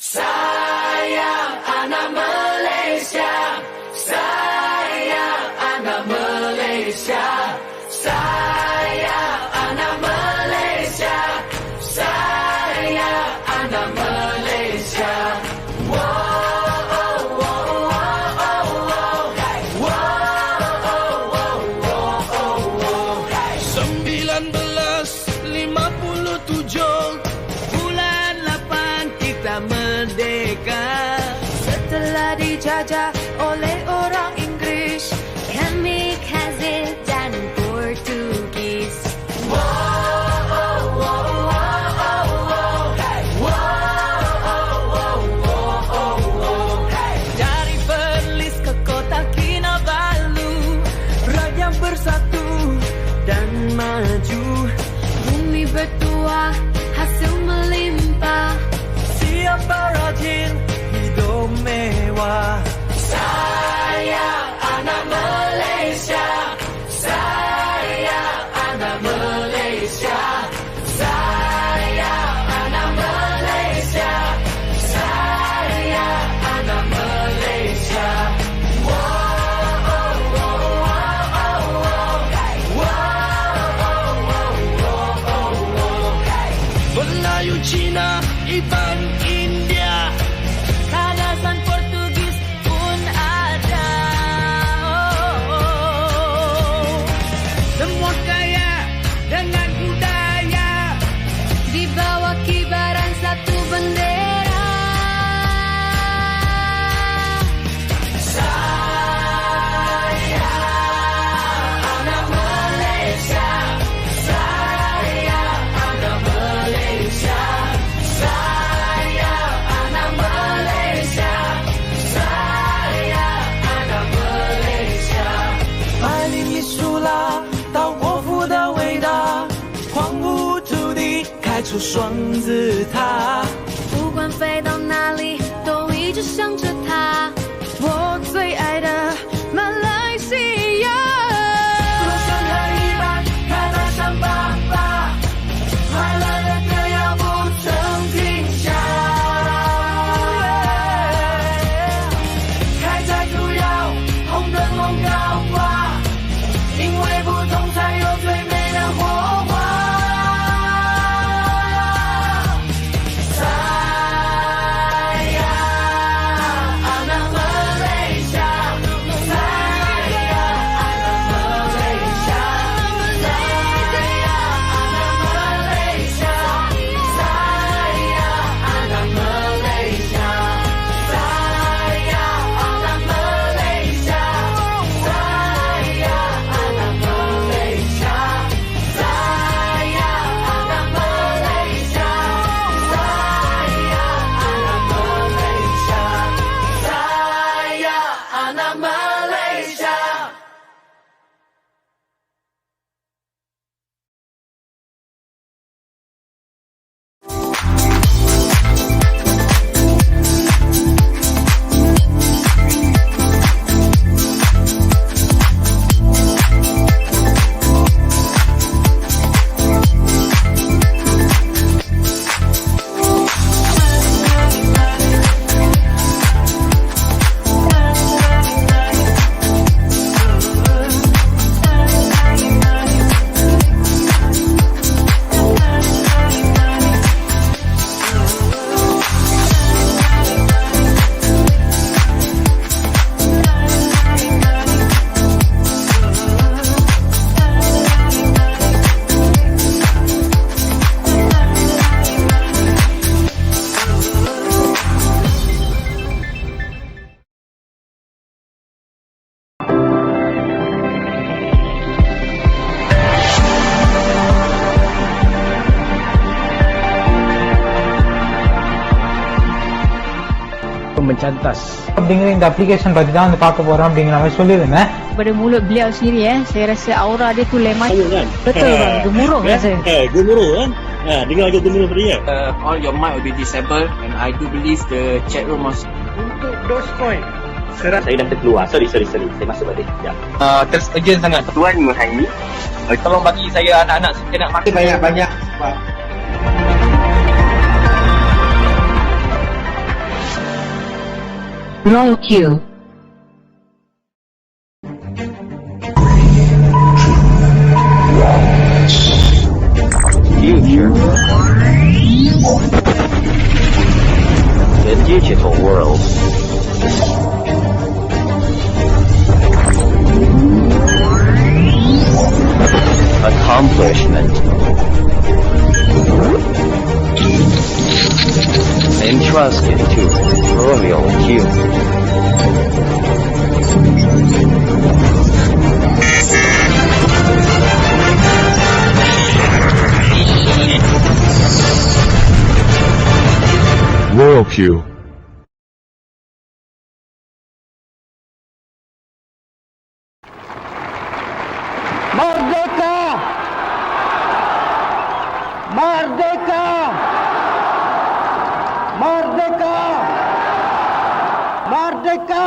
Sayang anak Malaysia, sayang anak Malaysia, sayang anak Malaysia, sayang anak Malaysia. Dijajah oleh orang Inggris, kamikaze dan Portugis. Dari Perlis ke kota Kinabalu, rakyat bersatu dan maju. Bumi bertuah, hasil melimpah. Siapa rajin hidup mewah. Sayang anak Malaysia, sayang anak Malaysia, sayang anak Malaysia, sayang anak Malaysia. Melayu, Cina, Iban, India, Kanasan, Portugis pun ada. Semua kaya dengan budaya, di bawah kibaran satu bendera. Sayang anak Malaysia, sayang anak Malaysia, sayang anak Malaysia, sayang anak Malaysia。百里一树啦，到国父的伟大，荒芜土地开出双子塔。不管飞到哪里，都一直想着它，我最爱的马来西亚。就像海一般，它大像爸爸，快乐的歌谣不曾停下。开在主要红灯笼高挂，因为不同才有最美的火花。Sayang anak Malaysia, sayang anak Malaysia, sayang anak Malaysia, sayang anak Malaysia, sayang anak Malaysia, sayang anak Malaysia, sayang anak Malaysia, sayang anak Malaysia, sayang anak Malaysia. mencantas. அப்படிங்கிற இந்த application பத்தி தான் வந்து பார்க்க போறோம் அப்படிங்கிற மாதிரி சொல்லியிருந்தேன். Pada mulut beliau sendiri saya rasa aura dia tu lemah. Betul bang, gemuruh rasa. Gemuruh kan? Dengar agak gemuruh tadi ya. All your mic will be disabled and I do believe the chat room was Untuk Dogecoin. Saya dah terkeluar. Sorry. Saya masuk balik. Ya. terus urgent sangat. Tuan Muhaimi, Tolong bagi saya anak-anak saya nak makan. Banyak-banyak. Royal queue. Future. The digital world. Accomplishment. Entrusted to Royal Q. Royal Q. Merdeka! Merdeka! Merdeka! Merdeka!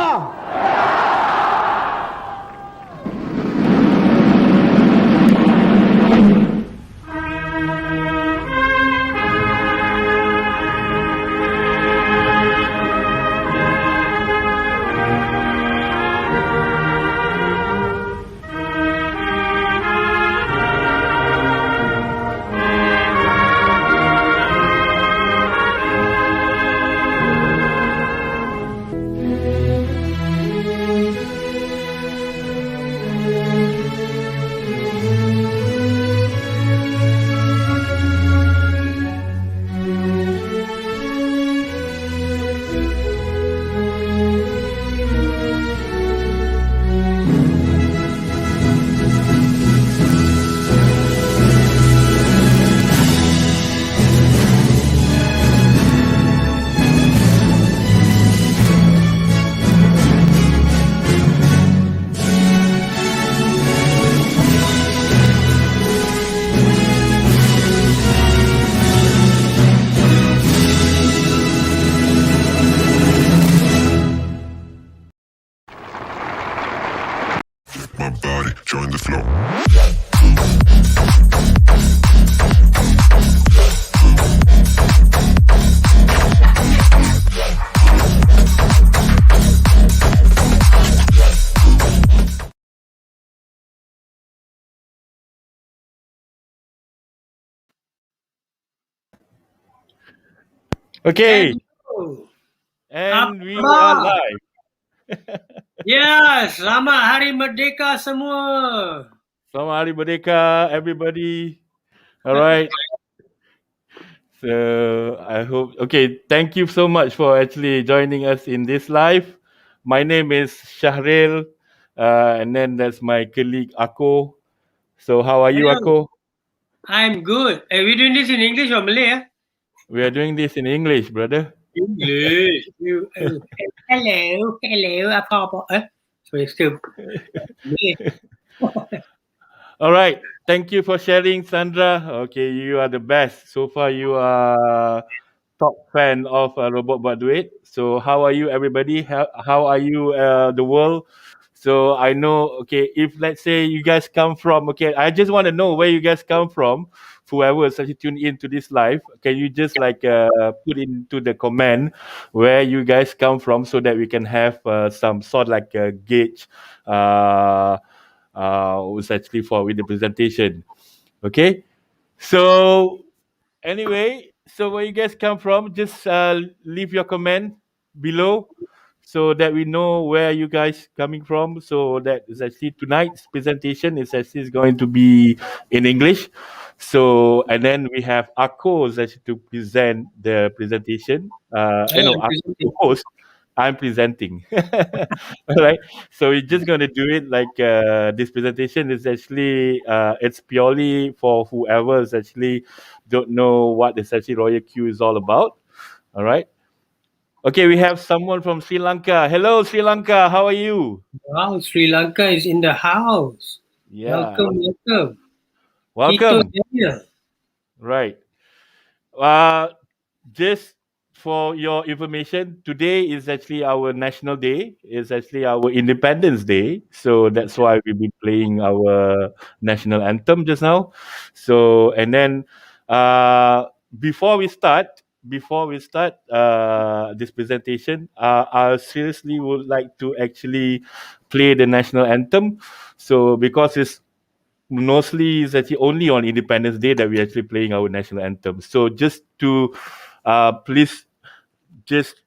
My body, join the flow. Okay, Hello. and we Apa are khabar? live. Ya, selamat Hari Merdeka semua. Selamat Hari Merdeka, everybody. All right. So I hope. Okay, thank you so much for actually joining us in this live. My name is Shahril, and then that's my colleague Ako. So how are you, Hello. Ako? I'm good. We doing this in English or Malay? We are doing this in English, brother. English. Hello, apa? Sorry, still Malay. All right. Thank you for sharing, Sandra. Okay, you are the best. So far, you are top fan of Robot Buat Duit. So how are you, everybody? How are you, the world? So I know, okay, if let's say you guys come from, okay, I just want to know where you guys come from. Whoever is actually tuned into this live, can you just like put into the comment where you guys come from so that we can have some sort like a gauge was actually for with the presentation. Okay, so anyway, so where you guys come from, just leave your comment below so that we know where you guys coming from. So that is actually tonight's presentation is actually going to be in English. So and then we have Ako is actually to present the presentation. I know I'm Ako to presenting. host. I'm presenting. All right. So we're just gonna do it like this presentation is actually it's purely for whoever is actually don't know what is actually Royal Q is all about. All right. Okay, we have someone from Sri Lanka. Hello, Sri Lanka. How are you? Wow, Sri Lanka is in the house. Yeah. Welcome. Kita Welcome. Daniel. Right. Uh, just for your information, today is actually our national day. It's actually our Independence Day. So that's why we'll be playing our national anthem just now. So, and then before we start, before we start this presentation, I seriously would like to actually play the national anthem. So because it's mostly is actually only on Independence Day that we're actually playing our national anthem. So just to please just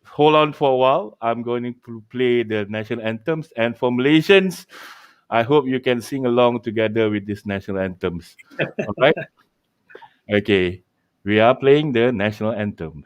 hold on for a while. I'm going to play the national anthems, and for Malaysians, I hope you can sing along together with these national anthems. All right? Okay. We are playing the national anthems.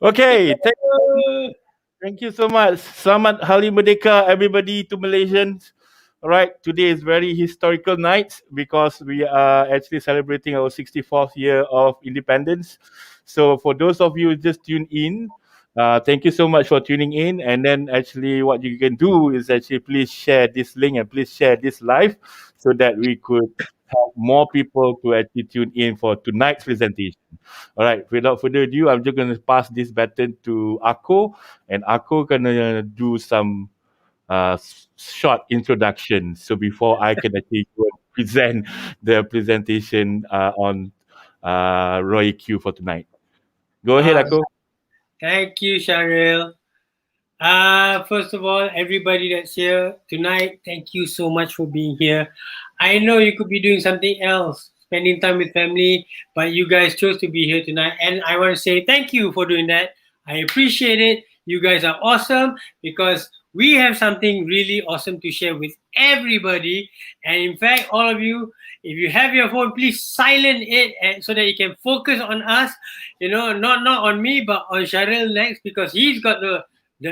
Okay, thank you so much. Selamat Hari Merdeka, everybody, to Malaysians. All right, today is very historical night because we are actually celebrating our 64th year of independence. So for those of you who just tuned in, thank you so much for tuning in. And then actually what you can do is actually please share this link and please share this live so that we could have more people to actually tune in for tonight's presentation. All right, without further ado, I'm just going to pass this baton to Ako, and Ako gonna do some short introduction. So before I can actually go and present the presentation on Roy Q for tonight. Go ahead, Ako. Thank you, Sharil. First of all, everybody that's here tonight, thank you so much for being here. I know you could be doing something else, spending time with family, but you guys chose to be here tonight. And I want to say thank you for doing that. I appreciate it. You guys are awesome because we have something really awesome to share with everybody. And in fact, all of you, if you have your phone, please silent it and so that you can focus on us, you know, not on me, but on Sharil next, because he's got the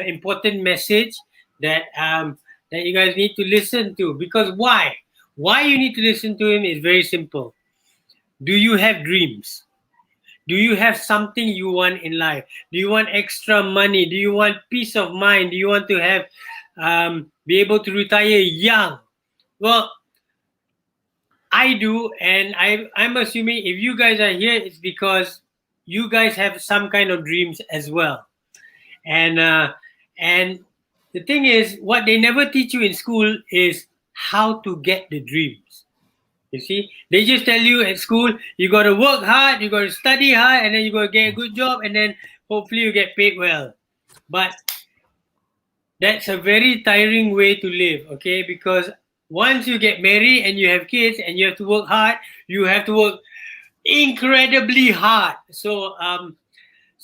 important message that that you guys need to listen to. Because why you need to listen to him is very simple. Do you have dreams? Do you have something you want in life? Do you want extra money? Do you want peace of mind? Do you want to have be able to retire young? Well, I do, and I'm assuming if you guys are here, it's because you guys have some kind of dreams as well. And the thing is, what they never teach you in school is how to get the dreams. You see, they just tell you at school, you got to work hard, you got to study hard, and then you got to get a good job, and then hopefully you get paid well. But that's a very tiring way to live, okay? Because once you get married and you have kids and you have to work hard, you have to work incredibly hard. So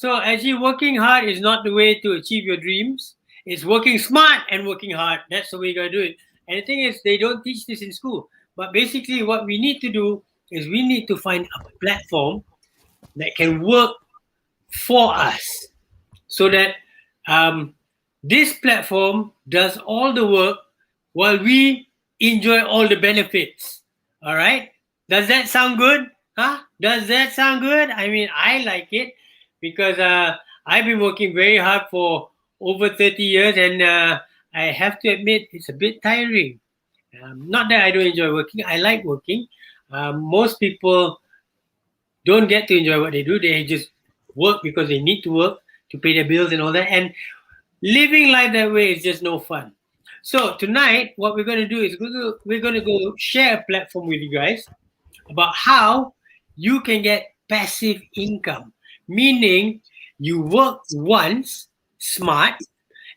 actually working hard is not the way to achieve your dreams. It's working smart and working hard. That's the way you gotta do it. And the thing is, they don't teach this in school. But basically what we need to do is we need to find a platform that can work for us so that this platform does all the work while we enjoy all the benefits. All right? Does that sound good? Huh? Does that sound good? I mean, I like it because I've been working very hard for over 30 years and I have to admit it's a bit tiring. Not that I don't enjoy working. I like working. Most people don't get to enjoy what they do. They just work because they need to work to pay their bills and all that. And Living life that way is just no fun. So tonight, what we're going to do is we're going to go share a platform with you guys about how you can get passive income, meaning you work once smart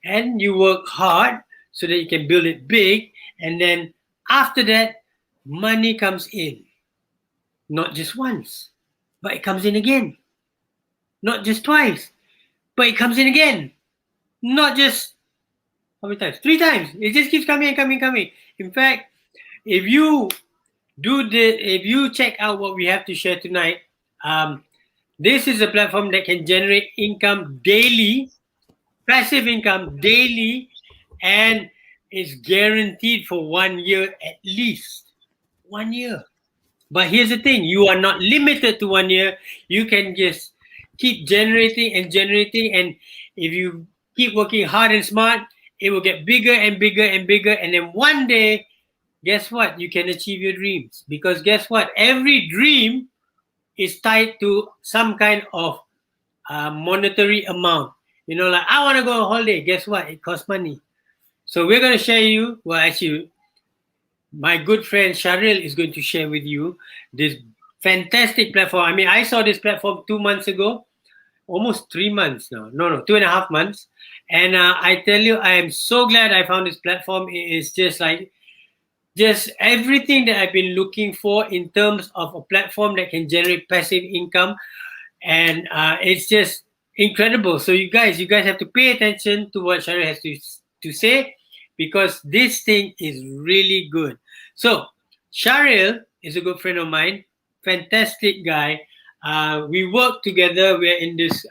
and you work hard so that you can build it big, and then after that, money comes in. Not just once, but it comes in again. Not just twice, but it comes in again. Not just how many times? 3 times. It just keeps coming and coming and coming. In fact, if you if you check out what we have to share tonight, this is a platform that can generate income daily, passive income daily, and it's guaranteed for 1 year at least. 1 year. But here's the thing, you are not limited to 1 year. You can just keep generating and generating, and if you keep working hard and smart, it will get bigger and bigger and bigger, and then one day, guess what? You can achieve your dreams. Because guess what? Every dream is tied to some kind of monetary amount. You know, like I want to go on holiday. Guess what? It costs money. So we're going to share you, well, actually, my good friend Sharil is going to share with you this fantastic platform. I mean, I saw this platform 2 months ago, almost 3 months now. No, 2.5 months. And I tell you, I am so glad I found this platform. It is just everything that I've been looking for in terms of a platform that can generate passive income. And it's just incredible. So you guys have to pay attention to what Sharil has to say, because this thing is really good. So Sharil is a good friend of mine, fantastic guy. We work together. We're in this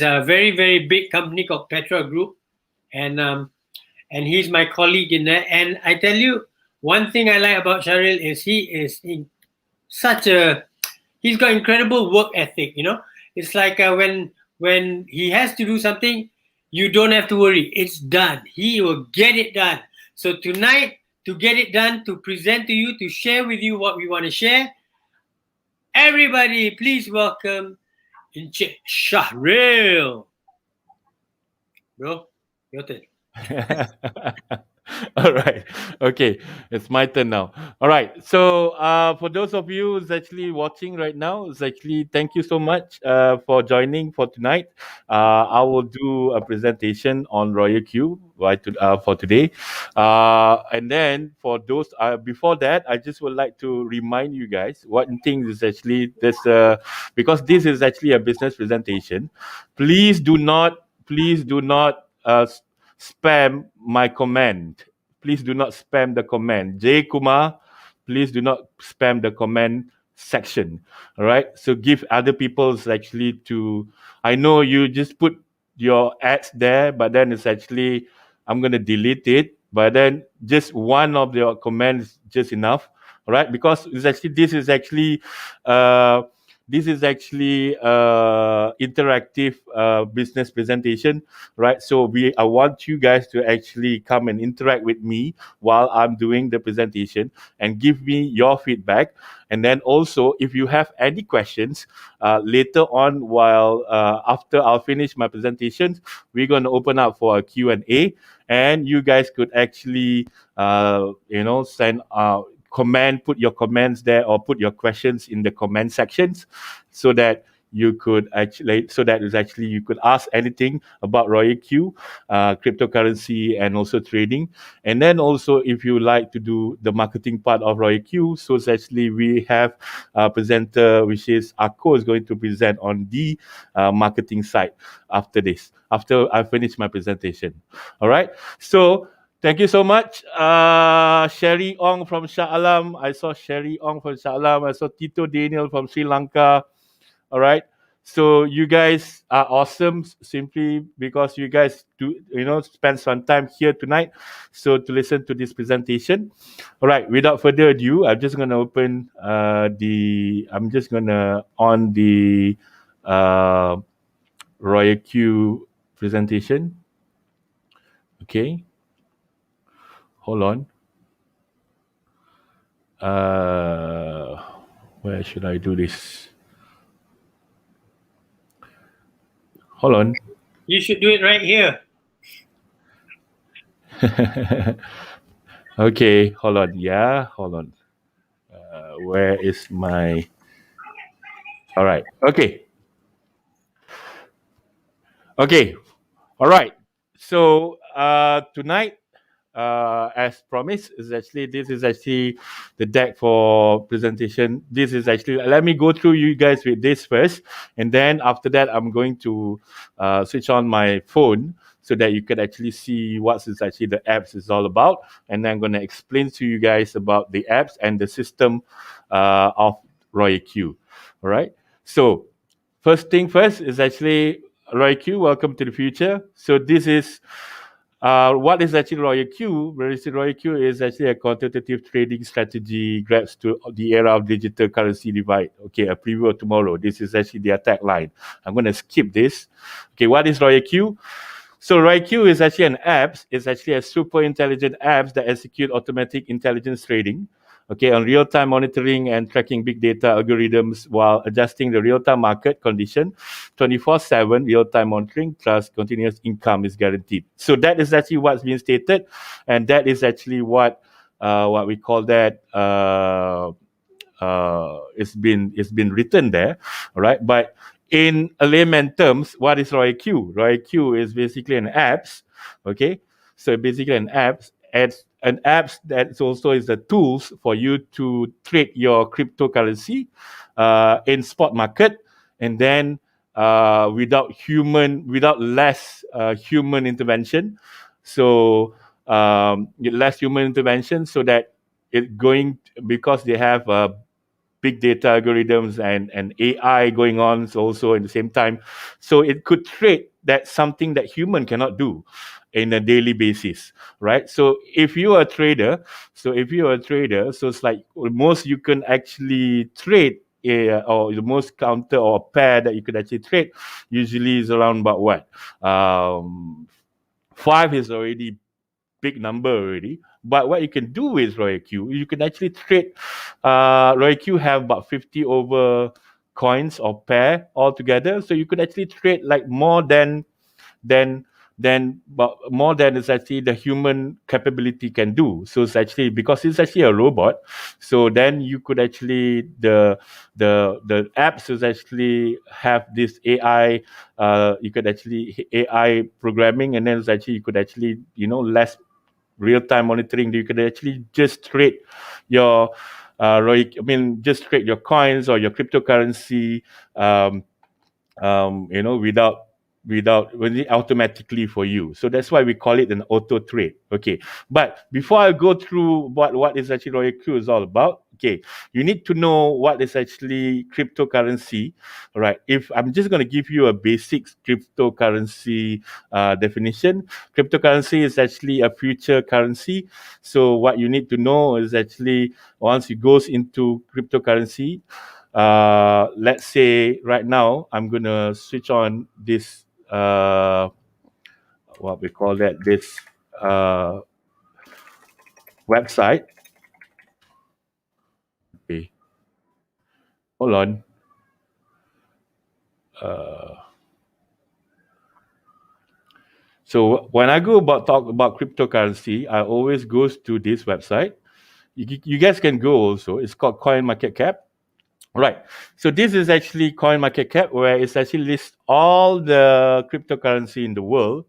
very, very big company called Petra Group, and he's my colleague in there. And I tell you, one thing I like about Sharil is he's got incredible work ethic. You know, it's like when he has to do something, you don't have to worry. It's done. He will get it done. So tonight, to get it done, to present to you, to share with you what we want to share, everybody, please welcome Encik Sharil. Bro, your turn. All right. Okay. It's my turn now. All right. So for those of you who's actually watching right now, it's actually thank you so much for joining for tonight. I will do a presentation on Royal Q for today. And then for those before that, I just would like to remind you guys one thing is actually this because this is actually a business presentation. Please do not spam my comment. Please do not spam the comment. J Kumar, please do not spam the comment section. All right. So give other people's actually to. I know you just put your ads there, but then it's actually I'm gonna delete it. But then just one of your comments just enough. All right, because this is actually interactive business presentation, right? So I want you guys to actually come and interact with me while I'm doing the presentation and give me your feedback. And then also, if you have any questions later on, while after I'll finish my presentations, we're going to open up for a Q&A, and you guys could actually, send put your comments there or put your questions in the comment sections, so that you could you could ask anything about Royal Q, cryptocurrency, and also trading. And then also, if you like to do the marketing part of Royal Q, so it's actually we have a presenter, which is Akko, is going to present on the marketing side after I finish my presentation. All right. So thank you so much. Sherry Ong from Shah Alam. I saw Sherry Ong from Shah Alam. I saw Tito Daniel from Sri Lanka. All right. So you guys are awesome simply because you guys spend some time here tonight. So to listen to this presentation. All right. Without further ado, I'm just going to open on the Royal Q presentation. Okay. Hold on. Where should I do this? Hold on. You should do it right here. Okay, hold on. Yeah, hold on. Where is my? All right. Okay. Okay. All right. So tonight, as promised, this is actually the deck for presentation. This is actually, let me go through you guys with this first, and then after that, I'm going to switch on my phone so that you can actually see what is actually the apps is all about, and then I'm going to explain to you guys about the apps and the system of Royal Q. All right. So first thing first is actually Roy Q. Welcome to the future. So this is what is actually Royal Q? Royal Q is actually a quantitative trading strategy grabs to the era of digital currency divide. Okay, a preview of tomorrow. This is actually the attack line. I'm going to skip this. Okay, what is Royal Q? So RaiQ is actually an app. It's actually a super intelligent app that execute automatic intelligence trading, okay, on real-time monitoring and tracking big data algorithms while adjusting the real-time market condition. 24/7 real-time monitoring plus continuous income is guaranteed. So that is actually what's being stated, and that is actually what we call that. It's been written there, all right? But in a layman terms, what is Roy Q? Roy Q is basically an apps, okay? So basically an apps, an apps that also is the tools for you to trade your cryptocurrency in spot market, and then without less human intervention. So less human intervention, so that it going, because they have big data algorithms and AI going on also at the same time. So it could trade that something that human cannot do in a daily basis, right? So if you are a trader, so it's like most you can actually trade or the most counter or pair that you could actually trade usually is around about what? 5 is already big number already. But what you can do with Royal Q, you can actually trade. Royal Q have about 50 over coins or pair altogether, so you could actually trade like more than but more than is actually the human capability can do. So it's actually, because it's actually a robot, so then you could actually the apps is actually have this AI. You could actually AI programming, and then it's actually you could actually less real-time monitoring. You could actually just trade your just trade your coins or your cryptocurrency without really automatically for you. So that's why we call it an auto trade. Okay. But before I go through what is actually Royal Q is all about, okay, you need to know what is actually cryptocurrency. All right. If I'm just going to give you a basic cryptocurrency definition, cryptocurrency is actually a future currency. So what you need to know is actually once it goes into cryptocurrency, let's say right now I'm gonna switch on this what we call that, this website. Okay, hold on. So when I go talk about cryptocurrency, I always goes to this website. You guys can go also. It's called CoinMarketCap. Right. So this is actually CoinMarketCap, where it's actually lists all the cryptocurrency in the world.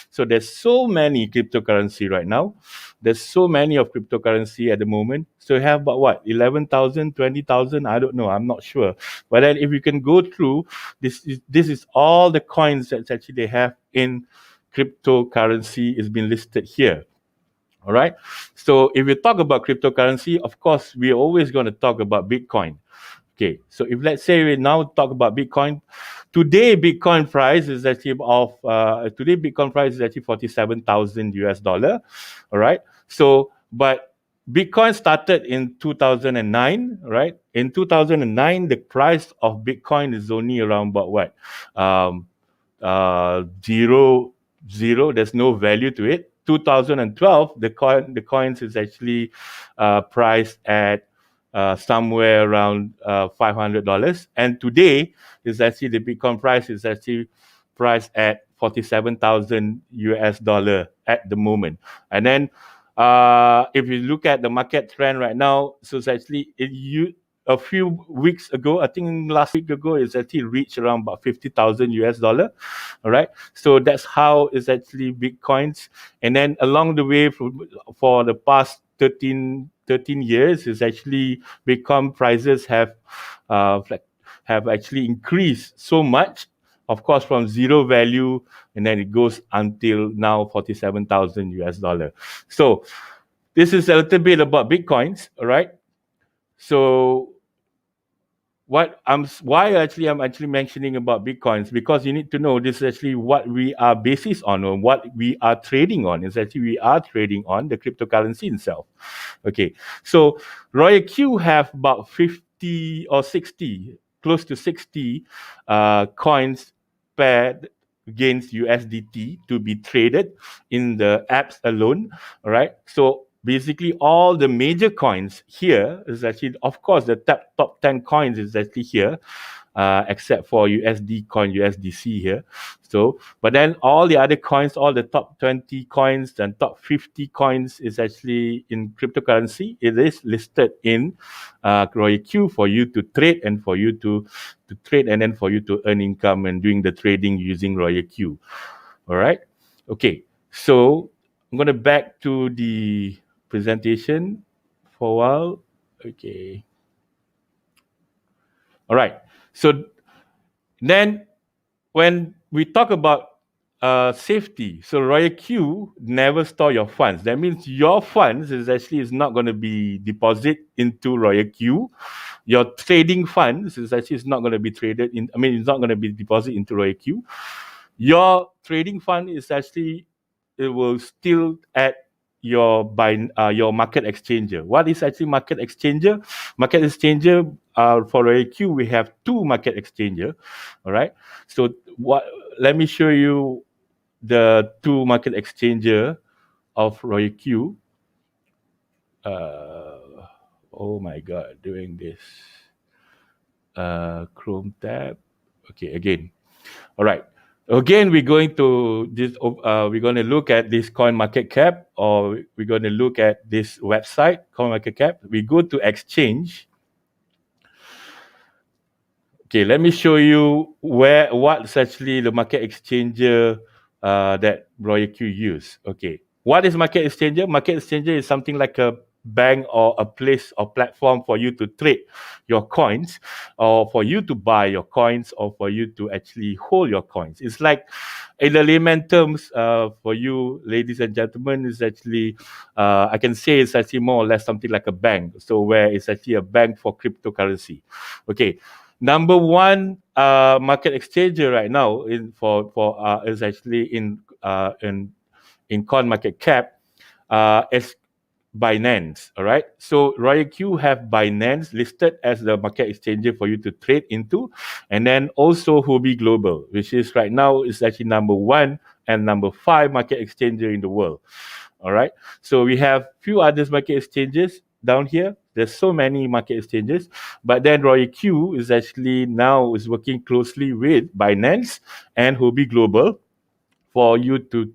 So there's so many cryptocurrency right now. There's so many of cryptocurrency at the moment. So you have about what, 11,000, 20,000? I don't know. I'm not sure. But then if you can go through, this is all the coins that actually they have in cryptocurrency is being listed here. All right. So if we talk about cryptocurrency, of course, we're always going to talk about Bitcoin. Okay, so if let's say we now talk about Bitcoin, today Bitcoin price is actually 47,000 US dollar. All right. So, but Bitcoin started in 2009, right? In 2009, the price of Bitcoin is only around about what? Zero. There's no value to it. 2012, the coins is actually priced at somewhere around $500, and today is actually the Bitcoin price is actually priced at $47,000 at the moment. And then if you look at the market trend right now, so it's actually a few weeks ago, I think last week ago, it's actually reached around about $50,000. All right, so that's how it's actually Bitcoins. And then along the way, for the past 13 years, it's actually Bitcoin prices have actually increased so much. Of course, from zero value, and then it goes until now $47,000. So this is a little bit about Bitcoins, all right? So I'm actually mentioning about Bitcoins, because you need to know this is actually what we are basis on, or what we are trading on. Is actually we are trading on the cryptocurrency itself. Okay, so Royal Q have about 50 or 60, close to 60 coins paired against USDT to be traded in the apps alone. All right, so basically all the major coins here is actually, of course, the top 10 coins is actually here, except for USD coin, USDC here. So, but then all the other coins, all the top 20 coins and top 50 coins is actually in cryptocurrency. It is listed in Royal Q for you to trade, and for you to trade, and then for you to earn income and doing the trading using Royal Q. All right. Okay. So I'm going to back to the presentation for a while. Okay. All right. So then when we talk about safety, so Royal Q never store your funds. That means your funds is not going to be deposited into Royal Q. Your trading funds is not going to be traded in. It's not going to be deposited into Royal Q. Your trading fund is actually, it will still at your market exchanger. What is actually market exchanger? Market exchanger, for Royal Q, we have two market exchanger. All right. So let me show you the two market exchanger of Royal Q. Oh my God, doing this. Chrome tab. Okay, again. All right. Again, we're going to this. We're going to look at this coin market cap, or we're going to look at this website, coin market cap. We go to exchange. Okay, let me show you what's actually the market exchanger that Royal Q use. Okay, what is market exchanger? Market exchanger is something like a bank or a place or platform for you to trade your coins, or for you to buy your coins, or for you to actually hold your coins. It's like, in the layman terms, for you ladies and gentlemen, is actually I can say it's actually more or less something like a bank. So where it's actually a bank for cryptocurrency. Okay, number one market exchanger right now is actually in coin market cap is Binance. All right, so Royal Q have Binance listed as the market exchanger for you to trade into, and then also Huobi Global, which is right now is actually number 1 and number 5 market exchanger in the world. All right, so we have few others market exchanges down here. There's so many market exchanges, but then Royal Q is actually now is working closely with Binance and Huobi Global for you to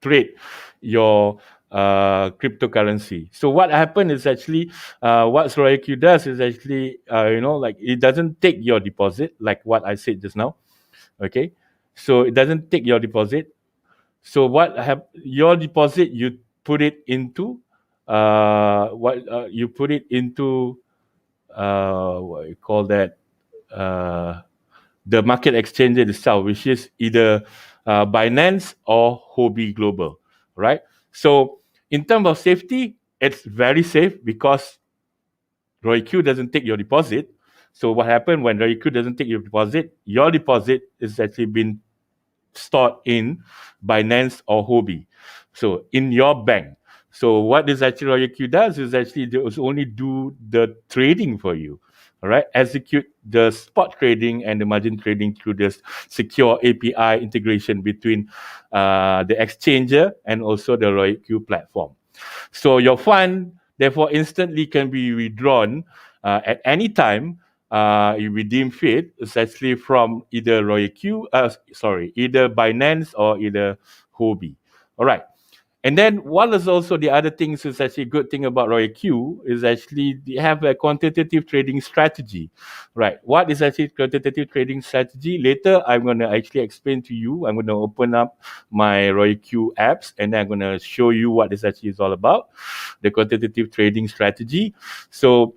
trade your cryptocurrency. So what happened is actually, what Royal Q does is actually, like it doesn't take your deposit, like what I said just now. Okay, so it doesn't take your deposit. So your deposit, you put it into what you call that, the market exchange itself, which is either Binance or Huobi Global, right? So in terms of safety, it's very safe because Royal Q doesn't take your deposit. So what happened when Royal Q doesn't take your deposit is actually been stored in Binance or Huobi, so in your bank. So what this actually Royal Q does is actually they only do the trading for you. All right, execute the spot trading and the margin trading through this secure API integration between the exchanger and also the Royal Q platform. So your fund therefore instantly can be withdrawn at any time you redeem feed is actually from either either Binance or either Huobi. All right. And then what is also the other things is actually a good thing about RoyQ is actually they have a quantitative trading strategy, right? What is actually quantitative trading strategy? Later, I'm going to actually explain to you. I'm going to open up my RoyQ apps and then I'm going to show you what this actually is all about, the quantitative trading strategy. So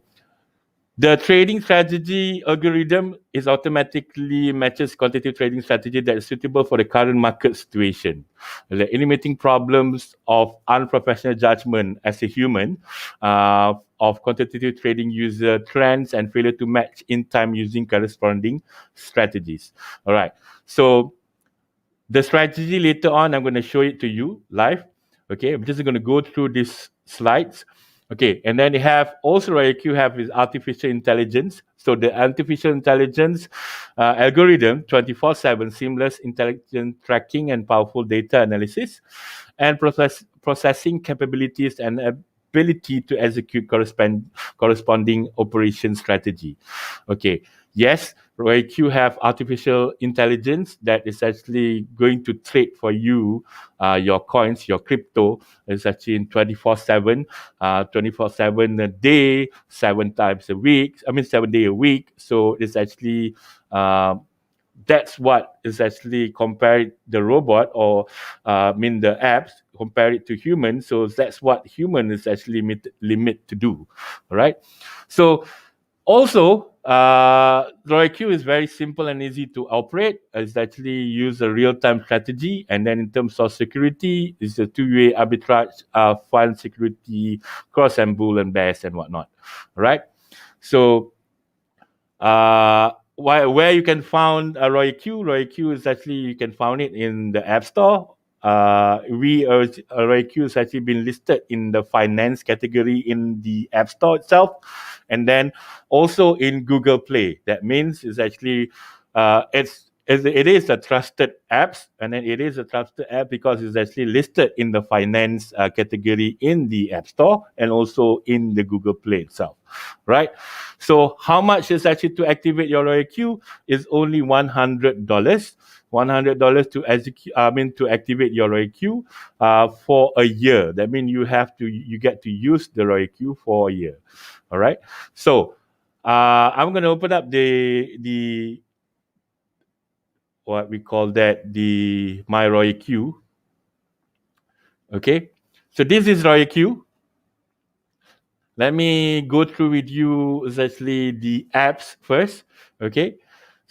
the trading strategy algorithm is automatically matches quantitative trading strategy that is suitable for the current market situation, like eliminating problems of unprofessional judgment as a human, of quantitative trading user trends and failure to match in time using corresponding strategies. All right. So the strategy later on, I'm going to show it to you live. Okay, I'm just going to go through these slides. Okay, and then they have also IQ have is artificial intelligence. So the artificial intelligence algorithm, 24/7 seamless intelligent tracking and powerful data analysis, and processing capabilities and ability to execute corresponding operation strategy. Okay, yes, IQ have artificial intelligence that is actually going to trade for you your coins, your crypto. It's actually in 24/7, 24/7 a day, 7 times a week. 7 days a week. So it's actually that's what is actually compared the robot or the apps compare it to humans. So that's what human is actually limit to do. All right. So also, RoyQ is very simple and easy to operate. It's actually use a real-time strategy. And then in terms of security, it's a two-way arbitrage, fund security, cross and bull and bears and whatnot. All right. So where you can find RoyQ? RoyQ is actually, you can find it in the App Store. RoyQ has actually been listed in the finance category in the App Store itself, and then also in Google Play. That means it's actually it is a trusted apps, and then it is a trusted app because it's actually listed in the finance category in the App Store and also in the Google Play itself, right? So how much is actually to activate your RoyQ is only $100. $100 to execute. To activate your RoyQ for a year. That means you get to use the RoyQ for a year. All right. So I'm going to open up the what we call that, the my RoyQ. Okay. So this is RoyQ. Let me go through with you actually the apps first. Okay.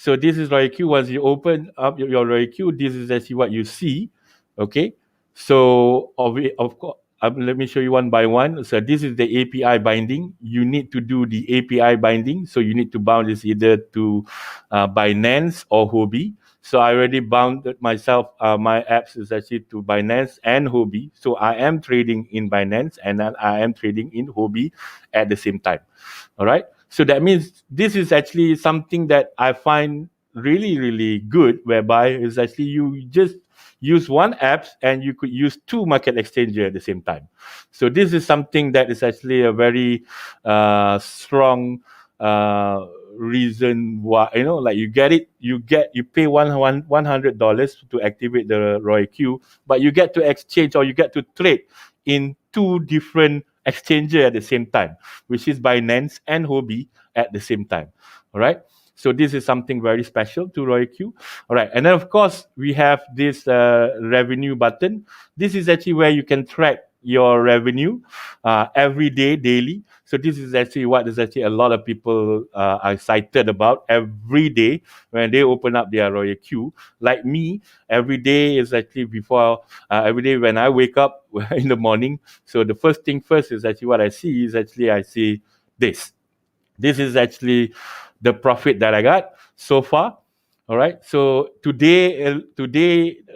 So this is RoyQ. Once you open up your RoyQ, this is actually what you see. Okay. So of course, let me show you one by one. So this is the API binding. You need to do the API binding. So you need to bound this either to Binance or Huobi. So I already bounded myself. My apps is actually to Binance and Huobi. So I am trading in Binance and I am trading in Huobi at the same time. All right. So that means this is actually something that I find really, really good, whereby it's actually you just use one app and you could use two market exchanger at the same time. So this is something that is actually a very strong reason why, like you pay $100 to activate the RoyQ, but you get to exchange or you get to trade in two different exchanger at the same time, which is Binance and Huobi at the same time. All right. So this is something very special to RoyQ. All right. And then, of course, we have this revenue button. This is actually where you can track your revenue every day, daily. So this is actually what is actually a lot of people are excited about every day when they open up their RoyQ. Like me, every day is actually every day when I wake up in the morning. So the first thing first is actually what I see this. This is actually the profit that I got so far. All right. So today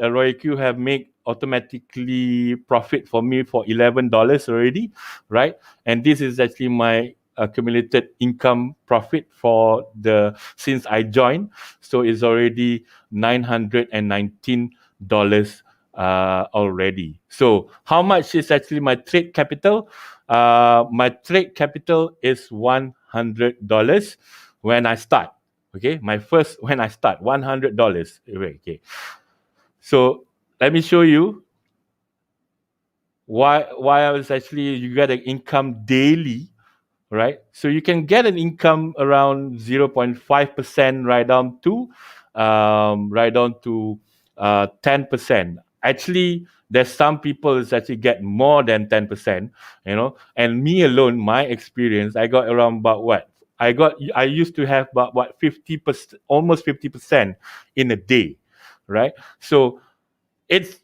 RoyQ have made automatically profit for me for $11 already, right? And this is actually my accumulated income profit since I joined. So it's already $919 already. So how much is actually my trade capital? My trade capital is $100. when I start. Okay, my first when I start $100. Okay, so let me show you why I was actually you get an income daily, right? So you can get an income around 0.5% right down to 10%. Actually, there's some people that actually get more than 10%, you know. And me alone, my experience, I got around about what? I used to have about what 50%, almost 50% in a day, right? So it's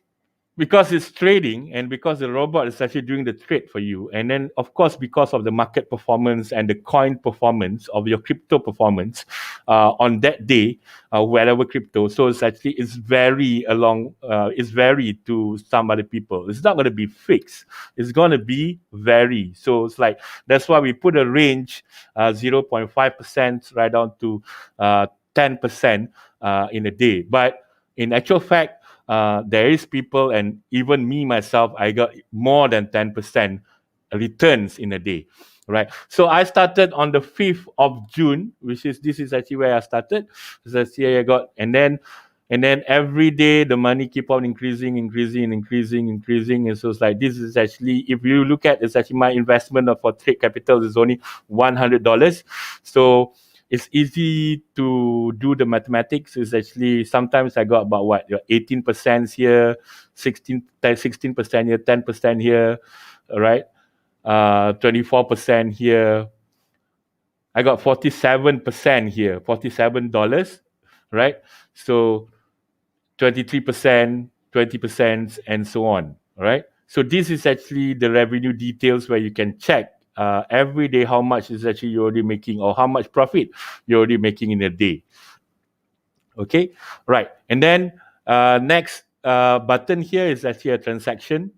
because it's trading and because the robot is actually doing the trade for you. And then, of course, because of the market performance and the coin performance of your crypto performance on that day, whatever crypto. So it's varied to some other people. It's not going to be fixed. It's going to be vary. So it's like, that's why we put a range 0.5% right down to 10% in a day. But in actual fact, there is people, and even me myself, I got more than 10% returns in a day, right? So I started on the 5th of June, this is actually where I started. So here I got, and then every day the money keep on increasing. And so it's like, this is actually, if you look at, it's actually my investment for trade capital is only $100. So it's easy to do the mathematics. It's actually, sometimes I got about what, 18% here, 16% here, 10% here, right? 24% here. I got 47% here, $47, right? So 23%, 20%, and so on, right? So this is actually the revenue details where you can check every day how much is actually you're already making, or how much profit you're already making in a day. Okay, right. And then next button here is actually a transaction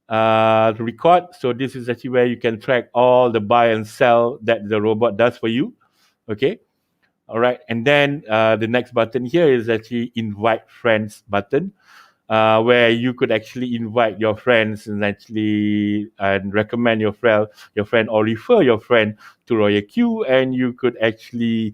record. So this is actually where you can track all the buy and sell that the robot does for you. Okay. All right. And then the next button here is actually invite friends button, where you could actually invite your friends and actually recommend your friend or refer your friend to Royal Q, and you could actually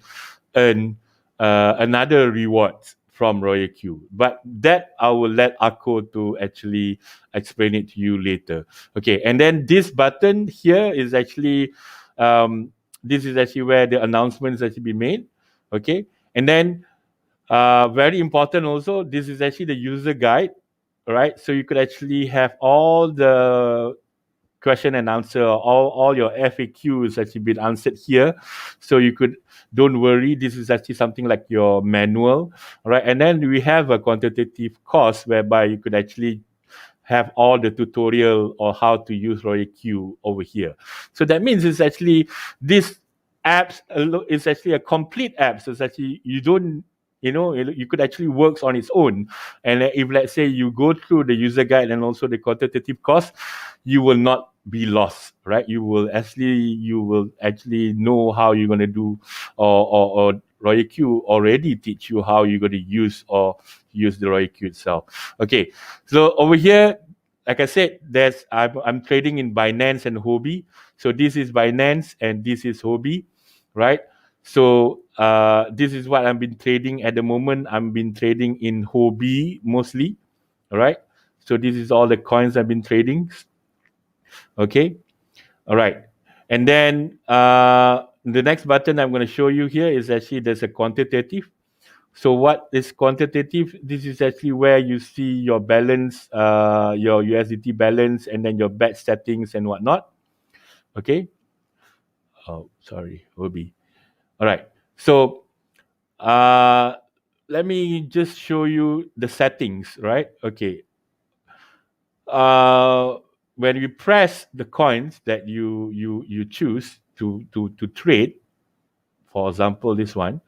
earn another reward from Royal Q. But that I will let Ako to actually explain it to you later. Okay, and then this button here is actually this is actually where the announcements actually be made. Okay, and then very important also, this is actually the user guide, right? So you could actually have all the question and answer, all your FAQs actually been answered here. So you could, don't worry, this is actually something like your manual, right? And then we have a quantitative course whereby you could actually have all the tutorial or how to use Royal Q over here. So that means it's actually, this apps is actually a complete app. So it's actually, you don't, you could actually work on its own. And if let's say you go through the user guide and also the quantitative course, you will not be lost, right? You will actually know how you're going to do, or Royal Q already teach you how you're going to use the Royal Q itself. Okay, so over here, like I said, I'm trading in Binance and Huobi. So this is Binance and this is Huobi, right? So this is what I've been trading at the moment. I've been trading in Huobi mostly, all right? So this is all the coins I've been trading. Okay, all right. And then the next button I'm going to show you here is actually there's a quantitative. So what is quantitative? This is actually where you see your balance, your USDT balance, and then your bet settings and whatnot. Okay. Oh, sorry, Huobi. All right. So let me just show you the settings, right? Okay. When you press the coins that you choose to trade, for example, this one,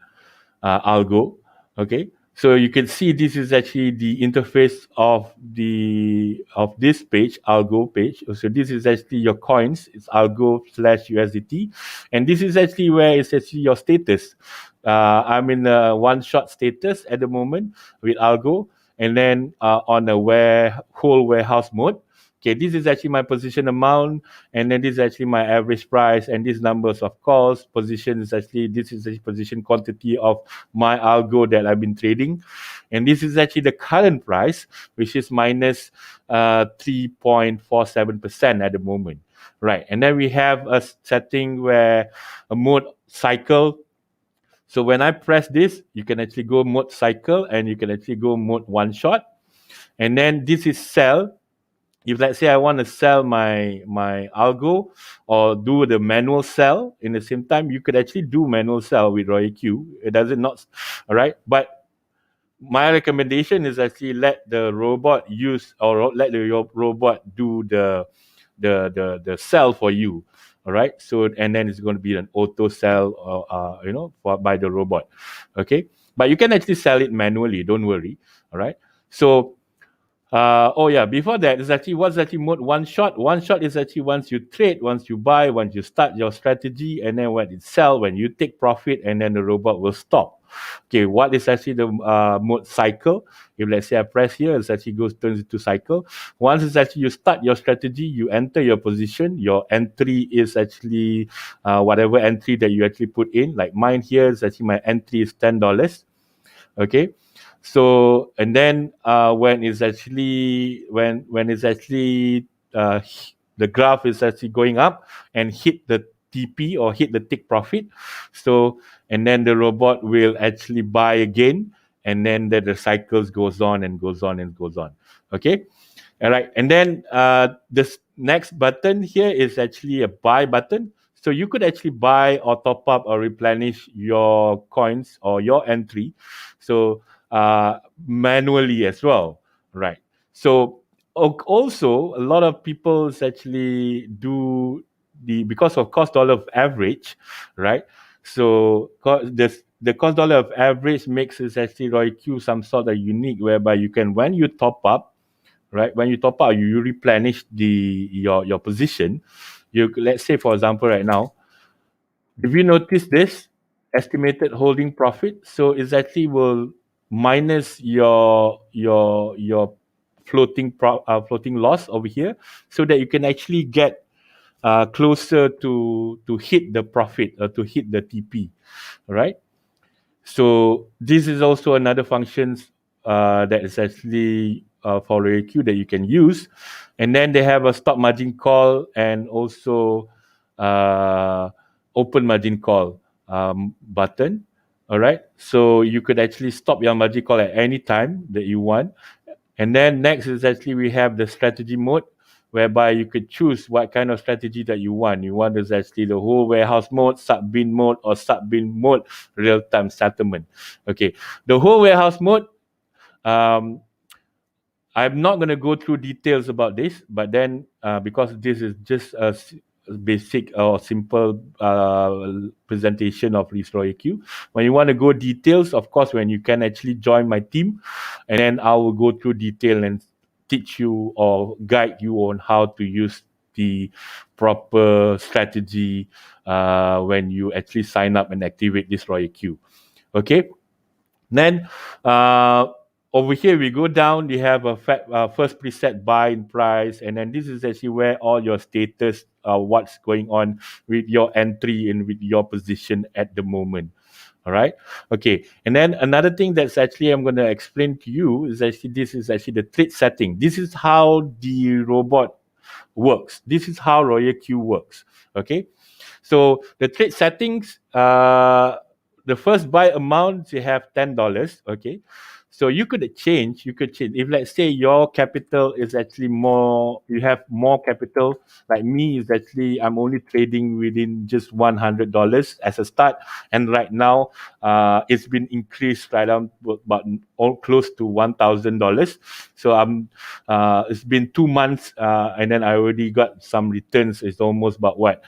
algo. Okay, so you can see this is actually the interface of this page, algo page. So this is actually your coins. It's algo/USDT, and this is actually where it's actually your status. I'm in a one-shot status at the moment with algo, and then on a whole warehouse mode. Okay, this is actually my position amount, and then this is actually my average price, and these numbers of calls, position is actually, this is the position quantity of my algo that I've been trading. And this is actually the current price, which is minus 3.47% at the moment. Right, and then we have a setting where a mode cycle. So when I press this, you can actually go mode cycle and you can actually go mode one shot. And then this is sell. If let's say I want to sell my algo or do the manual sell in the same time, you could actually do manual sell with Royal Q. It doesn't not, all right. But my recommendation is actually let the robot use or let your robot do the sell for you. All right. So and then it's going to be an auto sell by the robot. Okay. But you can actually sell it manually. Don't worry. All right. So before that is actually what's actually mode one shot. One shot is actually once you trade, once you buy, once you start your strategy, and then when it sell, when you take profit, and then the robot will stop. Okay, what is actually the mode cycle? If let's say I press here, it actually turns into cycle. Once it's actually you start your strategy, you enter your position. Your entry is actually whatever entry that you actually put in. Like mine here is actually my entry is $10. Okay. So and then when it's actually the graph is actually going up and hit the TP or hit the take profit, so and then the robot will actually buy again, and then the cycles goes on and goes on and goes on. Okay, all right, and then this next button here is actually a buy button. So you could actually buy or top up or replenish your coins or your entry. So manually as well, right? So also a lot of people actually do because of cost dollar of average, right? So the cost dollar of average makes it actually Roy Q some sort of unique, whereby you can, when you top up, right? When you top up, you replenish your position. Let's say for example right now, if you notice this estimated holding profit, so it actually will minus your floating loss over here, so that you can actually get closer to hit the profit or to hit the TP, right? So this is also another functions that is actually for AQ that you can use. And then they have a stop margin call and also open margin call button. All right. So you could actually stop your margin call at any time that you want. And then next is actually we have the strategy mode, whereby you could choose what kind of strategy that you want. You want is actually the whole warehouse mode, sub-bin mode, or sub-bin mode real-time settlement. Okay, the whole warehouse mode, I'm not going to go through details about this, but then because this is just a basic or simple presentation of Roy Q. When you want to go details, of course, when you can actually join my team, and then I will go through detail and teach you or guide you on how to use the proper strategy when you actually sign up and activate this Royal Q. Okay. Then over here we go down. We have a first preset buy in price, and then this is actually where all your status, what's going on with your entry and with your position at the moment. All right. Okay. And then another thing that's actually I'm going to explain to you is actually this is actually the trade setting. This is how the robot works. This is how Royal Q works. Okay. So the trade settings, the first buy amount you have $10. Okay. So you could change. If let's say your capital is actually more, you have more capital. Like me is actually I'm only trading within just $100 as a start, and right now it's been increased right down about all close to $1,000. So it's been 2 months, and then I already got some returns. It's almost about what.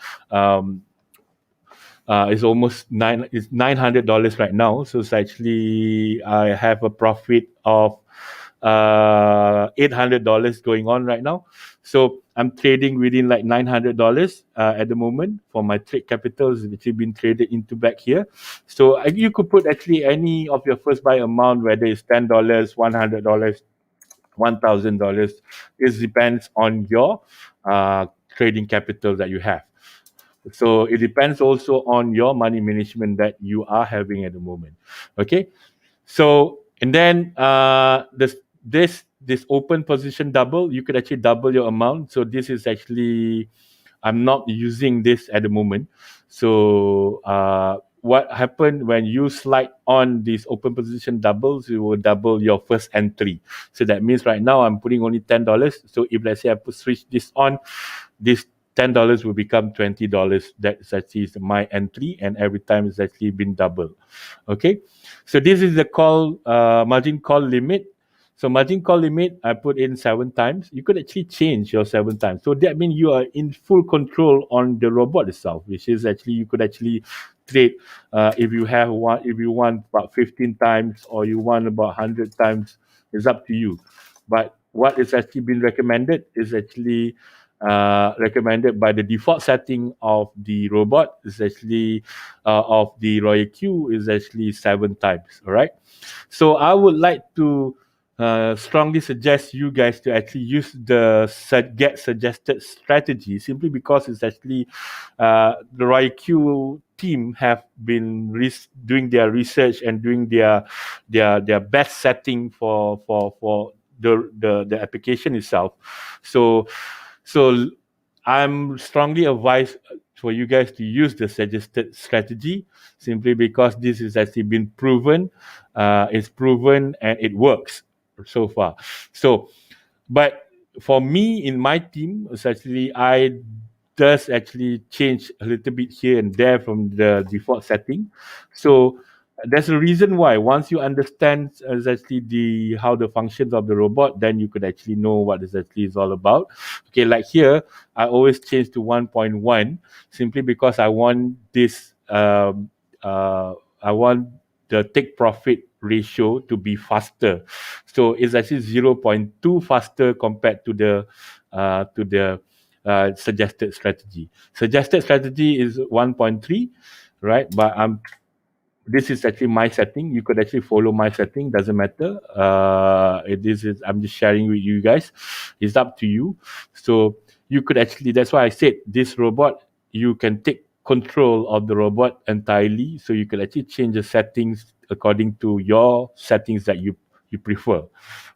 It's almost $900 right now. So it's actually I have a profit of $800 going on right now. So I'm trading within like $900 at the moment for my trade capitals, which have been traded into back here. So you could put actually any of your first buy amount, whether it's $10, $100, $1,000. It depends on your trading capital that you have. So it depends also on your money management that you are having at the moment. Okay. So and then this open position double, you could actually double your amount. So this is actually, I'm not using this at the moment. So what happened when you slide on these open position doubles, you will double your first entry. So that means right now I'm putting only $10. So if let's say I switch this on, this $10 will become $20. That's actually my entry, and every time it's actually been double. Okay, so this is the margin call limit. So margin call limit, I put in 7 times. You could actually change your 7 times. So that means you are in full control on the robot itself, which is actually, you could actually trade if you want about 15 times, or you want about 100 times. It's up to you. But what is actually been recommended is actually recommended by the default setting of the robot is actually of the Royal Q is actually 7 times. All right. So I would like to strongly suggest you guys to actually use the get suggested strategy, simply because it's actually the Royal Q team have been doing their research and doing their best setting for the application itself. So I'm strongly advised for you guys to use the suggested strategy, simply because this has actually been proven. It's proven and it works so far. So, but for me in my team, essentially, I does actually change a little bit here and there from the default setting. So there's a reason why. Once you understand exactly how the functions of the robot, then you could actually know what this actually is all about. Okay, like here, I always change to 1.1 simply because I want this. I want the take profit ratio to be faster. So it's actually 0.2 faster compared to the suggested strategy. Suggested strategy is 1.3, right? But this is actually my setting. You could actually follow my setting. Doesn't matter. I'm just sharing with you guys. It's up to you. So you could actually. That's why I said this robot. You can take control of the robot entirely. So you can actually change the settings according to your settings that you prefer.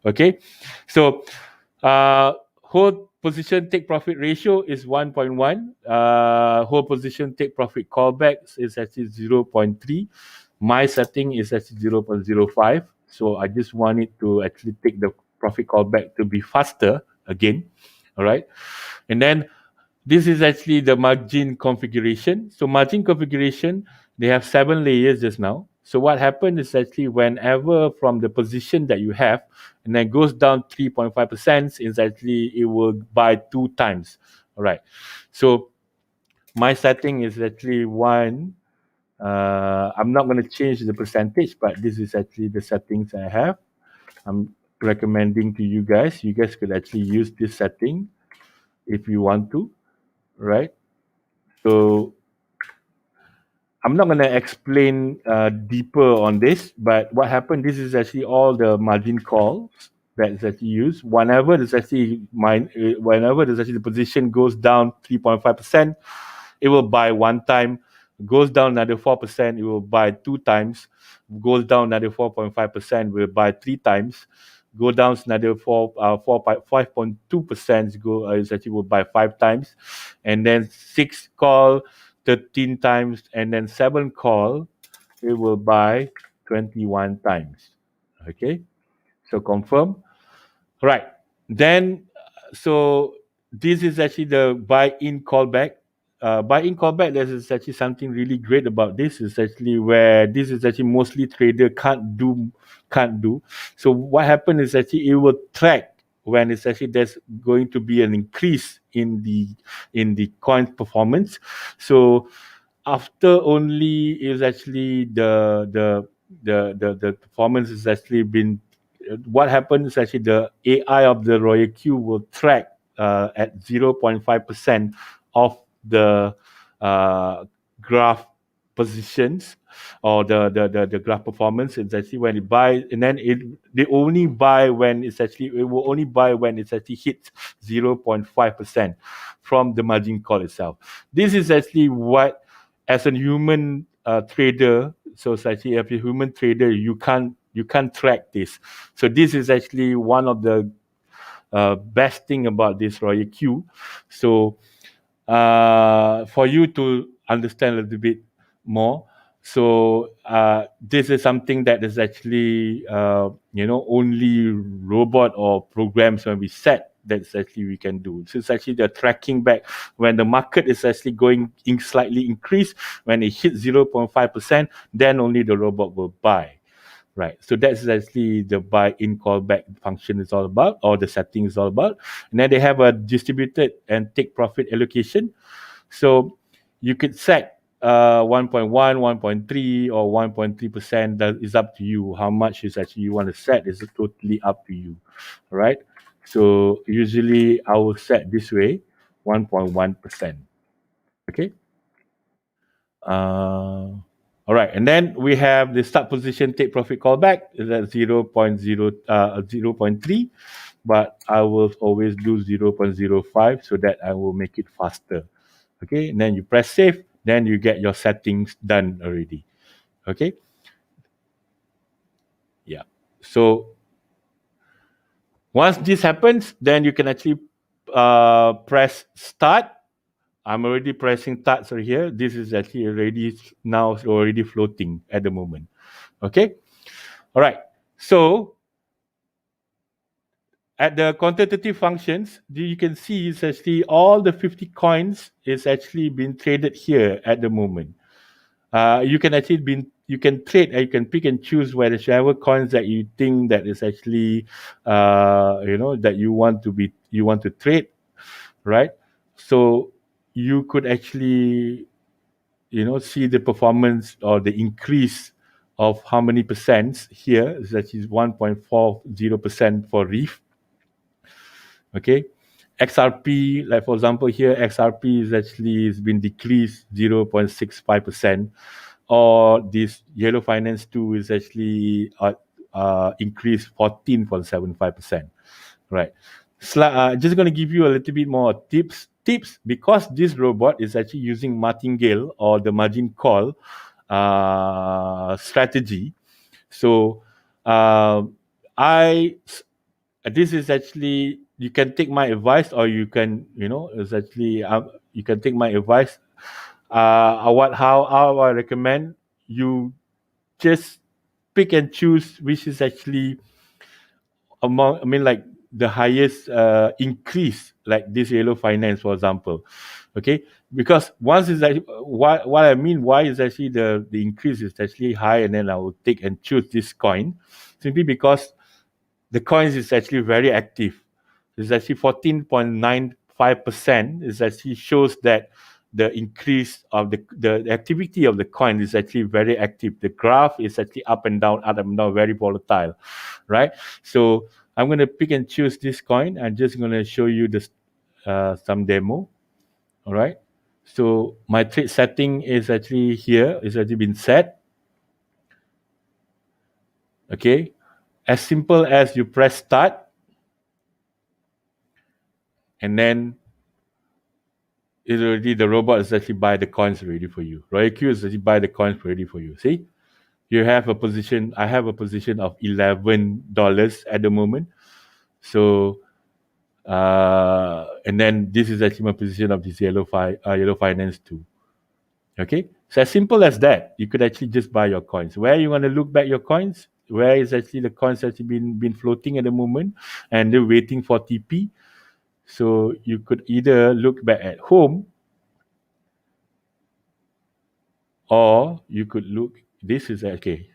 Okay. So hold position take profit ratio is 1.1. Hold position take profit callbacks is actually 0.3. My setting is actually 0.05. So I just want it to actually take the profit callback to be faster again. All right. And then this is actually the margin configuration. So margin configuration, they have 7 layers just now. So what happened is actually whenever from the position that you have, and then goes down 3.5%, is actually it will buy 2 times. All right. So my setting is actually 1. I'm not going to change the percentage, but this is actually the settings I have. I'm recommending to you guys. You guys could actually use this setting if you want to, right? So I'm not going to explain deeper on this, but what happened, this is actually all the margin calls that's actually used. Whenever there's actually the position goes down 3.5%, it will buy 1 time. Goes down another 4%, it will buy 2 times. Goes down another 4.5%, will buy 3 times. Go down another 5.2%, it actually will buy 5 times. And then 6 call 13 times, and then 7 call, it will buy 21 times. Okay, so confirm. Right. Then, so this is actually the buy-in callback. Buy-in callback, there's actually something really great about this. Is actually where this is actually mostly trader can't do. So what happened is actually it will track when it's actually there's going to be an increase in the coin performance. So after only is actually the performance is actually been, what happens is actually the AI of the Royal Q will track at 0.5% of the graph positions or the graph performance is actually when it buys, and then it will only buy when it actually hits 0.5% from the margin call itself. This is actually what, as a human trader, so it's actually as a human trader, you can't track this. So this is actually one of the best thing about this Royal Q. So for you to understand a little bit more, so this is something that is actually only robot or programs when we set that's actually we can do. So it's actually the tracking back when the market is actually going in slightly increase, when it hits 0.5%, then only the robot will buy. Right, so that's actually the buy-in callback function is all about, or the setting is all about. And then they have a distributed and take profit allocation. So you could set 1.1, 1.3, or 1.3%. That is up to you. How much is actually you want to set is totally up to you. All right. So usually I will set this way, 1.1%. Okay. All right, and then we have the start position take profit callback is at 0.3, but I will always do 0.05 so that I will make it faster. Okay, and then you press save, then you get your settings done already. Okay. Yeah. So once this happens, then you can actually press start. I'm already pressing start over here. This is actually already floating at the moment. Okay. All right. So at the quantitative functions, you can see it's actually all the 50 coins is actually being traded here at the moment. You can trade and you can pick and choose whichever coins that you think that is actually that you want to trade, right? So you could actually see the performance or the increase of how many percents here is actually 1.40% for Reef. Okay, XRP, like for example here, XRP is actually has been decreased 0.65%, or this Yellow Finance 2 is actually increased 14.75%. Right. Just going to give you a little bit more tips because this robot is actually using martingale or the margin call strategy. So this is actually, you can take my advice, or you can it's actually you can take my advice. How I recommend you just pick and choose which is actually like the highest increase, like this Yellow Finance, for example. Okay, because once is like what I mean, why is actually the increase is actually high, and then I will take and choose this coin simply because the coins is actually very active. It's actually 14.95%. It actually shows that the increase of the activity of the coin is actually very active. The graph is actually up and down, very volatile, right? So I'm going to pick and choose this coin. I'm just going to show you this some demo. All right. So my trade setting is actually here. It's already been set. Okay. As simple as you press start, and then the robot is actually buy the coins ready for you. Royal Q is actually buy the coins ready for you. See, you have a position. I have a position of $11 at the moment. So, and then this is actually my position of this Yellow Finance 2. Okay, so as simple as that, you could actually just buy your coins. Where you want to look back your coins, where is actually the coins actually been floating at the moment, and they're waiting for TP. So you could either look back at home, or you could look. This is actually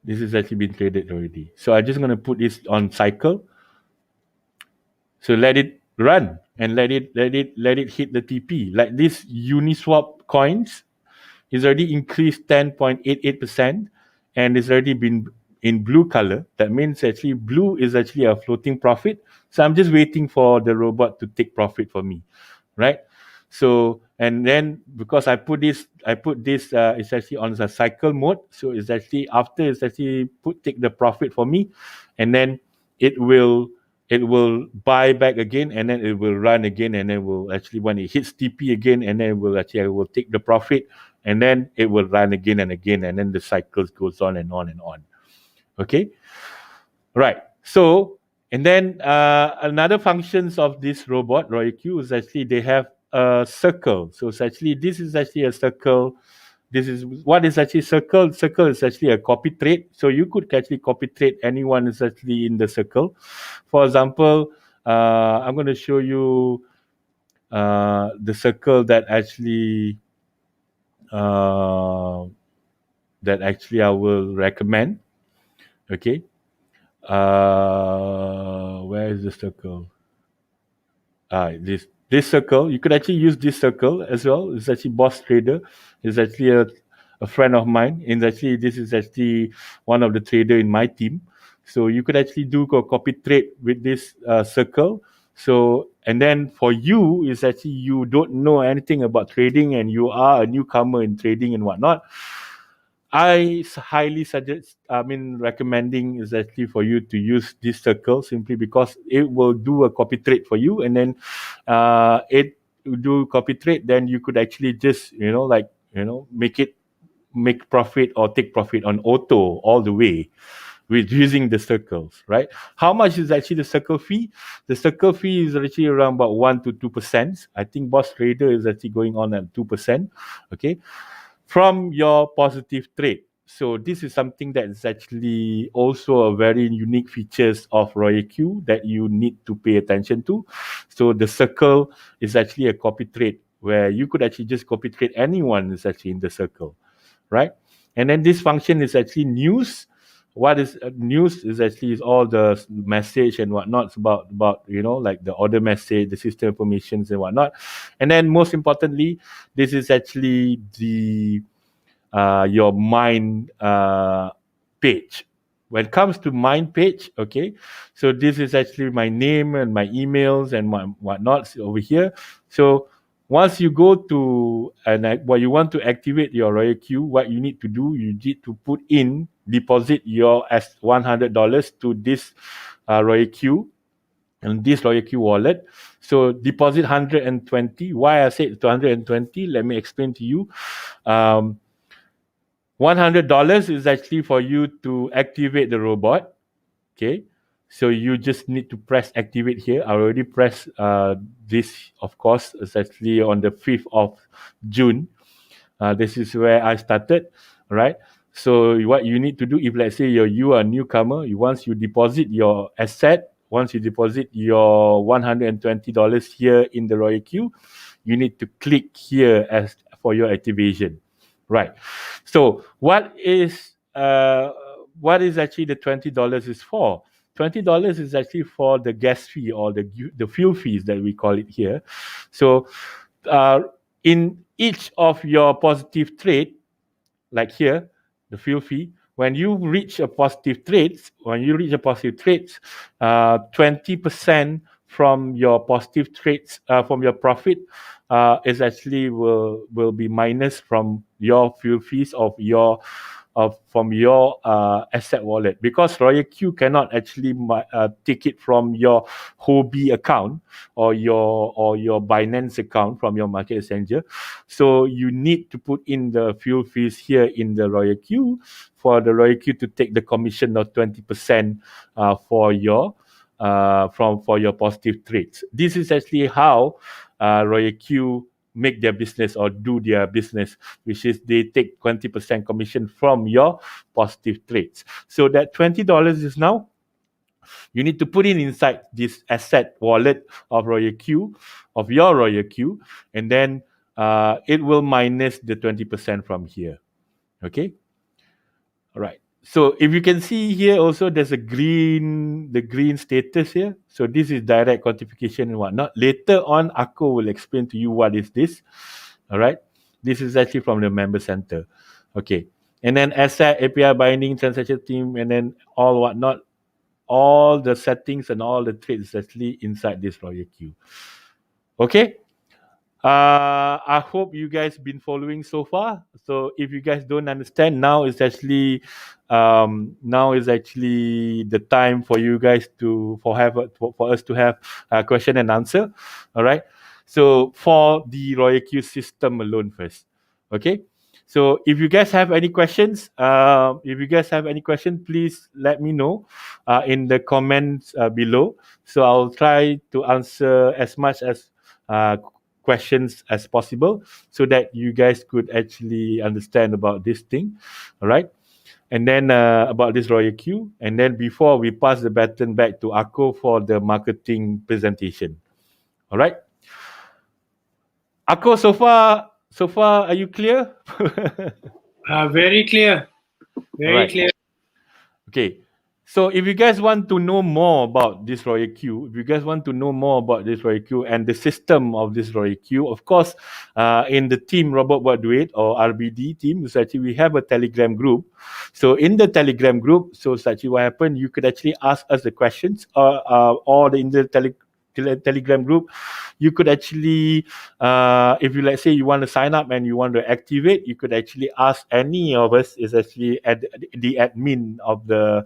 been traded already. So I'm just going to put this on cycle. So let it run and let it hit the TP. Like this Uniswap coins is already increased 10.88%, and it's already been in blue color. That means actually blue is actually a floating profit. So I'm just waiting for the robot to take profit for me, right? So, and then because I put this it's actually on the cycle mode. So it's actually after it's actually take the profit for me, and then it will buy back again, and then it will run again, and then will actually when it hits TP again, and then I will take the profit, and then it will run again and again, and then the cycles goes on and on and on. Okay, right. So and then another functions of this robot RoyQ is actually they have a circle. So it's actually this is actually a circle. This is what is actually circle. Circle is actually a copy trade. So you could actually copy trade anyone is actually in the circle. For example, I'm going to show you the circle that actually I will recommend. Okay. Where is the circle? This circle. You could actually use this circle as well. It's actually Boss Trader. It's actually a friend of mine. And actually, this is actually one of the trader in my team. So you could actually do a copy trade with this circle. So, and then for you, is actually you don't know anything about trading and you are a newcomer in trading and whatnot. I highly recommending is actually for you to use this circle simply because it will do a copy trade for you, and then it will do copy trade. Then you could actually just make profit or take profit on auto all the way with using the circles, right? How much is actually the circle fee? The circle fee is actually around about 1 to 2%. I think Boss Trader is actually going on at 2%. Okay. From your positive trade. So this is something that is actually also a very unique features of RoyQ that you need to pay attention to. So the circle is actually a copy trade where you could actually just copy trade anyone is actually in the circle, right? And then this function is actually news. What is news is actually all the message and whatnot. It's about like the order message, the system informations and whatnot. And then most importantly, this is actually the your mine page. When it comes to mine page, okay, so this is actually my name and my emails and whatnot over here. So once you go to what you want to activate your RoyQ, what you need to do, you need to deposit your $100 to this RoyQ and this RoyQ wallet. So deposit 120. Why I said 220? Let me explain to you. $100 is actually for you to activate the robot. Okay. So you just need to press activate here. I already pressed this, of course, it's actually on the 5th of June. This is where I started, right? So what you need to do, if let's say you are a newcomer, once you deposit your asset, once you deposit your $120 here in the RoyQ, you need to click here as for your activation, right? So what is actually the $20 is for? $20 is actually for the gas fee or the fuel fees that we call it here. So in each of your positive trade, like here, the fuel fee, when you reach a positive trades, 20% from your positive trades, from your profit, is actually will be minus from your fuel fees from your asset wallet, because RoyQ cannot actually take it from your Huobi account or your Binance account from your market exchanger. So you need to put in the fuel fees here in the RoyQ for the RoyQ to take the commission of 20% for your positive trades. This is actually how RoyQ make their business or do their business, which is they take 20% commission from your positive trades. So that $20 is now, you need to put it inside this asset wallet of RoyQ, of your RoyQ, and then it will minus the 20% from here. Okay? All right. So if you can see here also, there's the green status here. So this is direct quantification and whatnot. Later on, Ako will explain to you what is this. All right. This is actually from the member center. Okay. And then asset, API binding, transaction team, and then all whatnot. All the settings and all the trades actually inside this RoyQ. Okay. I hope you guys been following so far. So if you guys don't understand, now is actually the time for you guys to for us to have a question and answer. All right. So for the Royal Q system alone first, okay. So if you guys have any questions, please let me know in the comments below. So I'll try to answer as much as questions as possible so that you guys could actually understand about this thing. All right. And then about this Royal Q. And then before we pass the baton back to Ako for the marketing presentation. All right. Ako, so far, are you clear? Very clear. Very clear. Okay. So if you guys want to know more about this Royal Q, and the system of this Royal Q, of course, in the team Robot Buat Duit or RBD team, so actually we have a Telegram group. So in the Telegram group, so actually what happened, you could actually ask us the questions or in the Telegram group, you could actually, if you let's say you want to sign up and you want to activate, you could actually ask any of us is actually the admin of the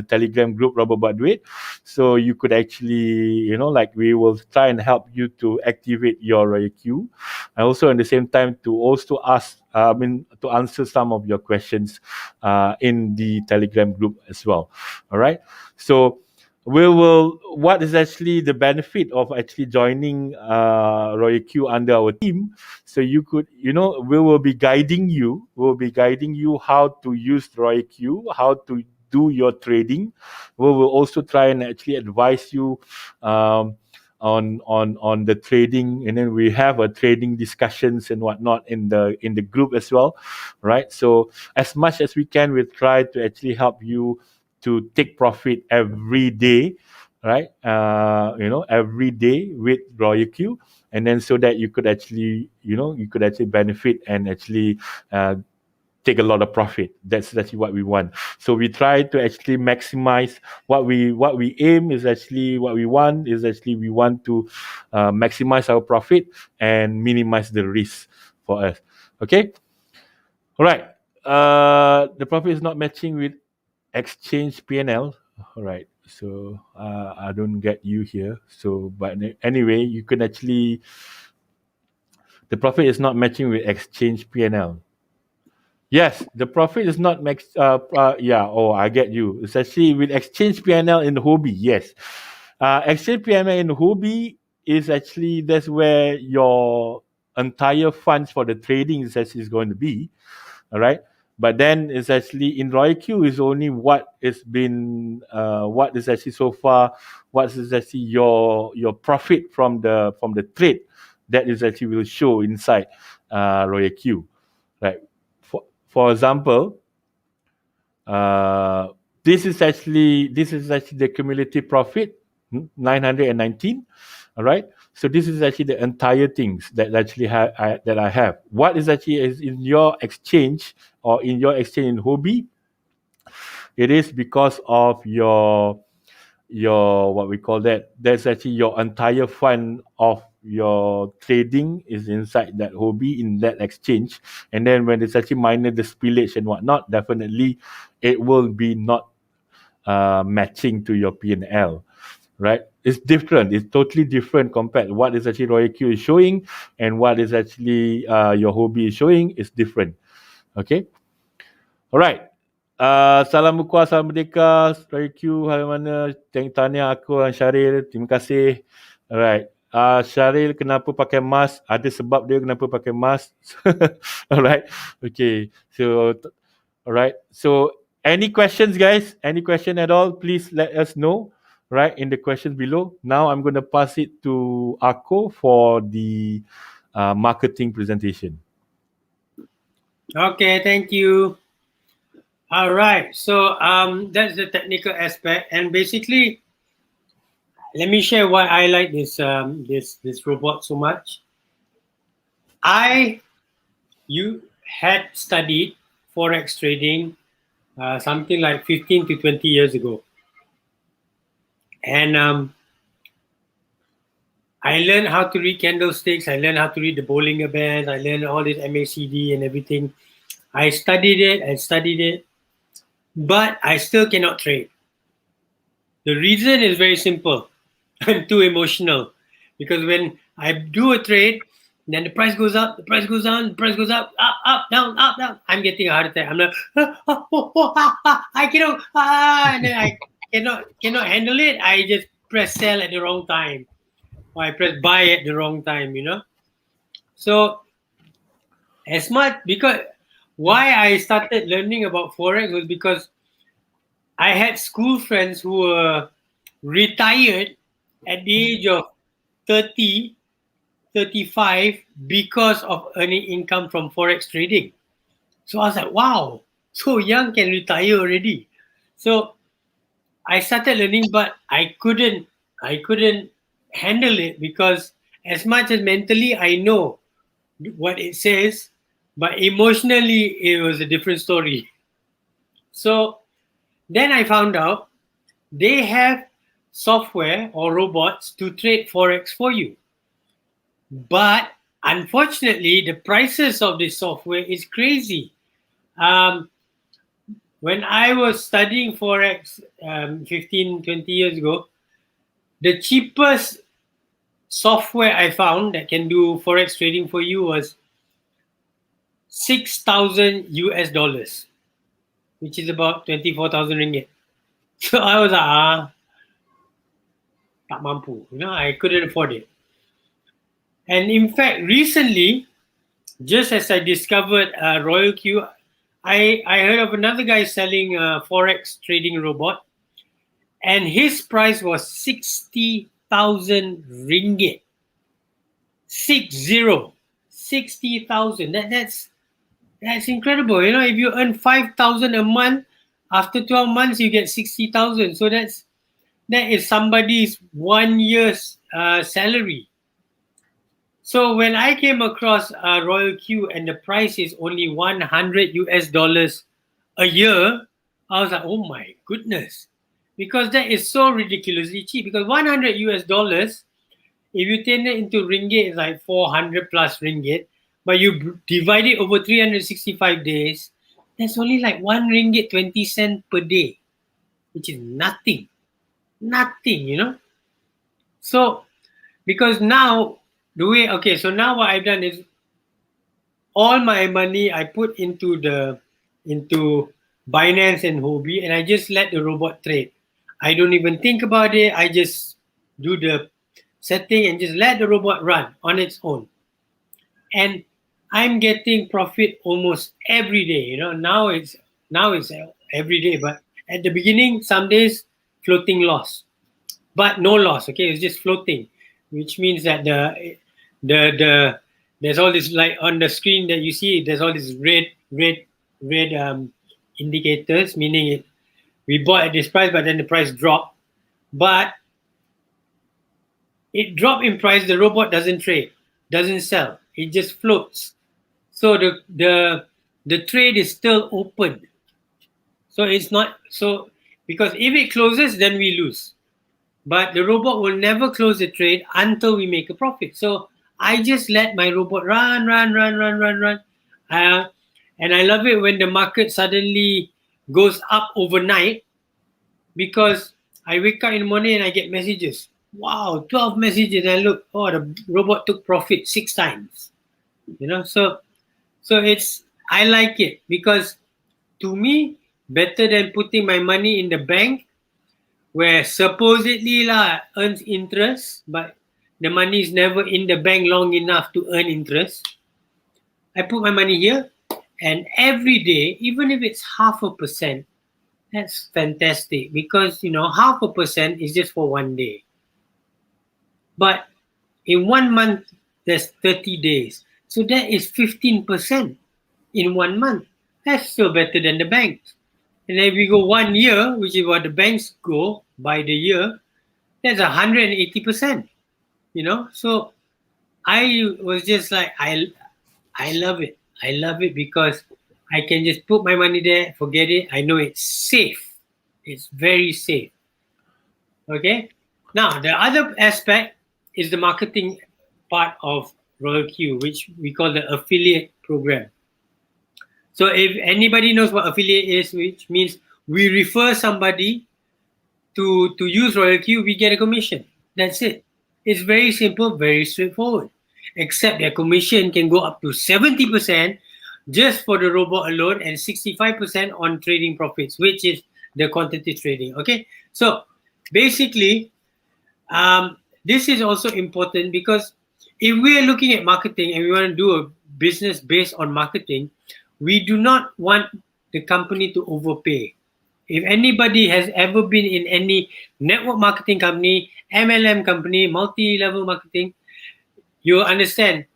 Telegram group Robot Buat Duit. So you could actually, we will try and help you to activate your Royal Q, and also at the same time to also ask, to answer some of your questions in the Telegram group as well. All right. So what is actually the benefit of actually joining Royal Q under our team? So you could, we will be guiding you. How to use Royal Q, how to do your trading. We will also try and actually advise you on the trading, and then we have a trading discussions and whatnot in the group as well, right? So as much as we can, we'll try to actually help you to take profit every day, right? Every day with Royal Q, and then so that you could actually, benefit and actually take a lot of profit. That's actually what we want. So we try to actually maximize what we aim is actually what we want is actually we want to maximize our profit and minimize the risk for us. Okay. All right. The profit is not matching with exchange PNL. All right. So I don't get you here. So, but anyway, you can actually, the profit is not matching with exchange PNL. Yes, the profit is not I get you. It's actually with exchange PNL in the Huobi. Yes. Exchange PNL in the Huobi is actually, that's where your entire funds for the trading is actually going to be. All right. But then it's actually in Royal Q is only what is actually so far, what is actually your profit from the trade that is actually will show inside Royal Q, right? For example, this is actually the cumulative profit 919. All right. So this is actually the entire things that actually that I have. What is actually is in your exchange or in your exchange in Huobi? It is because of your what we call that. That's actually your entire fund of your trading is inside that Huobi in that exchange. And then when it's actually minus the spillage and whatnot, definitely it will be not matching to your P&L. Right? It's different. It's totally different compared to what is actually Royal Q is showing and what is actually your Huobi is showing is different. Okay? Alright. Salam Ukhuwah, Salam Merdeka, Royal Q, hari mana? Tanya aku dan Syaril. Terima kasih. Alright. Syaril kenapa pakai mask? Ada sebab dia kenapa pakai mask. Alright. Okay. So, alright. So, any questions, guys? Any question at all? Please let us know. Right, in the questions below. Now I'm going to pass it to Ako for the marketing presentation. Okay, thank you. All right, so that's the technical aspect, and basically, let me share why I like this this robot so much. You had studied forex trading something like 15 to 20 years ago. And I learned how to read candlesticks. I learned how to read the Bollinger Bands. I learned all this MACD and everything. I studied it, but I still cannot trade. The reason is very simple. I'm too emotional, because when I do a trade, then the price goes up, the price goes down, the price goes up, down, up, down. I'm getting a heart attack. I'm like, I cannot, and then I cannot handle it. I just press sell at the wrong time, or I press buy at the wrong time, you know. So as much, because why I started learning about Forex was because I had school friends who were retired at the age of 30, 35 because of earning income from Forex trading. So I was like, wow, so young can retire already. So I started learning, but I couldn't handle it, because as much as mentally I know what it says, but emotionally it was a different story. So then I found out they have software or robots to trade Forex for you. But unfortunately, the prices of this software is crazy. When I was studying Forex 15, 20 years ago, the cheapest software I found that can do Forex trading for you was 6,000 US dollars, which is about 24,000 ringgit. So I was like, tak mampu. You know, I couldn't afford it. And in fact, recently, just as I discovered Royal Q, I heard of another guy selling a Forex trading robot, and his price was 60,000 ringgit. 60,000. That's incredible. You know, if you earn 5,000 a month, after 12 months you get 60,000. So that is somebody's 1 year's salary. So when I came across Royal Q and the price is only 100 US dollars a year, I was like, oh my goodness. Because that is so ridiculously cheap. Because 100 US dollars, if you turn it into ringgit, it's like 400 plus ringgit. But you divide it over 365 days, that's only like 1 ringgit 20 cents per day, which is nothing. Nothing, you know. So, because now, so now what I've done is all my money I put into Binance and Huobi, and I just let the robot trade. I don't even think about it. I just do the setting and just let the robot run on its own. And I'm getting profit almost every day. You know, now it's every day, but at the beginning, some days floating loss, but no loss. Okay, it's just floating, which means that there's all this, like on the screen that you see, there's all these red indicators, meaning we bought at this price, but then the price dropped. But it dropped in price. The robot doesn't trade, doesn't sell. It just floats. So the trade is still open. So it's not so, because if it closes, then we lose. But the robot will never close the trade until we make a profit. So I just let my robot run. And I love it when the market suddenly goes up overnight, because I wake up in the morning and I get messages. Wow, 12 messages. And I look, the robot took profit 6 times. You know, so I like it, because to me, better than putting my money in the bank, where supposedly earns interest, but the money is never in the bank long enough to earn interest. I put my money here, and every day, even if it's 0.5%, that's fantastic, because, you know, 0.5% is just for 1 day. But in 1 month, there's 30 days. So that is 15% in 1 month. That's still better than the banks. And if we go 1 year, which is what the banks go by the year, that's 180%. You know, so I was just like, I love it. I love it because I can just put my money there, forget it. I know it's safe. It's very safe. Okay. Now the other aspect is the marketing part of Royal Q, which we call the affiliate program. So if anybody knows what affiliate is, which means we refer somebody to use Royal Q, we get a commission. That's it. It's very simple, very straightforward. Except their commission can go up to 70% just for the robot alone and 65% on trading profits, which is the quantity trading. Okay, so basically, this is also important because if we are looking at marketing and we want to do a business based on marketing, we do not want the company to overpay. If anybody has ever been in any network marketing company, MLM company, multi-level marketing, you understand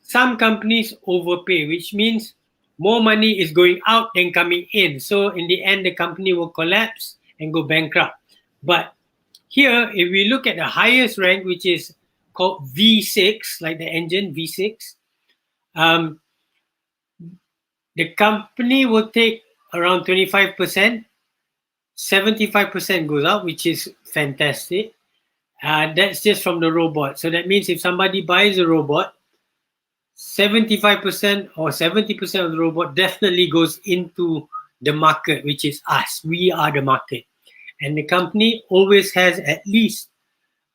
some companies overpay, which means more money is going out than coming in. So in the end, the company will collapse and go bankrupt. But here, if we look at the highest rank, which is called V6, like the engine V6, the company will take around 25%, 75% goes out, which is fantastic. That's just from the robot. So that means if somebody buys a robot, 75% or 70% of the robot definitely goes into the market, which is us. We are the market. And the company always has at least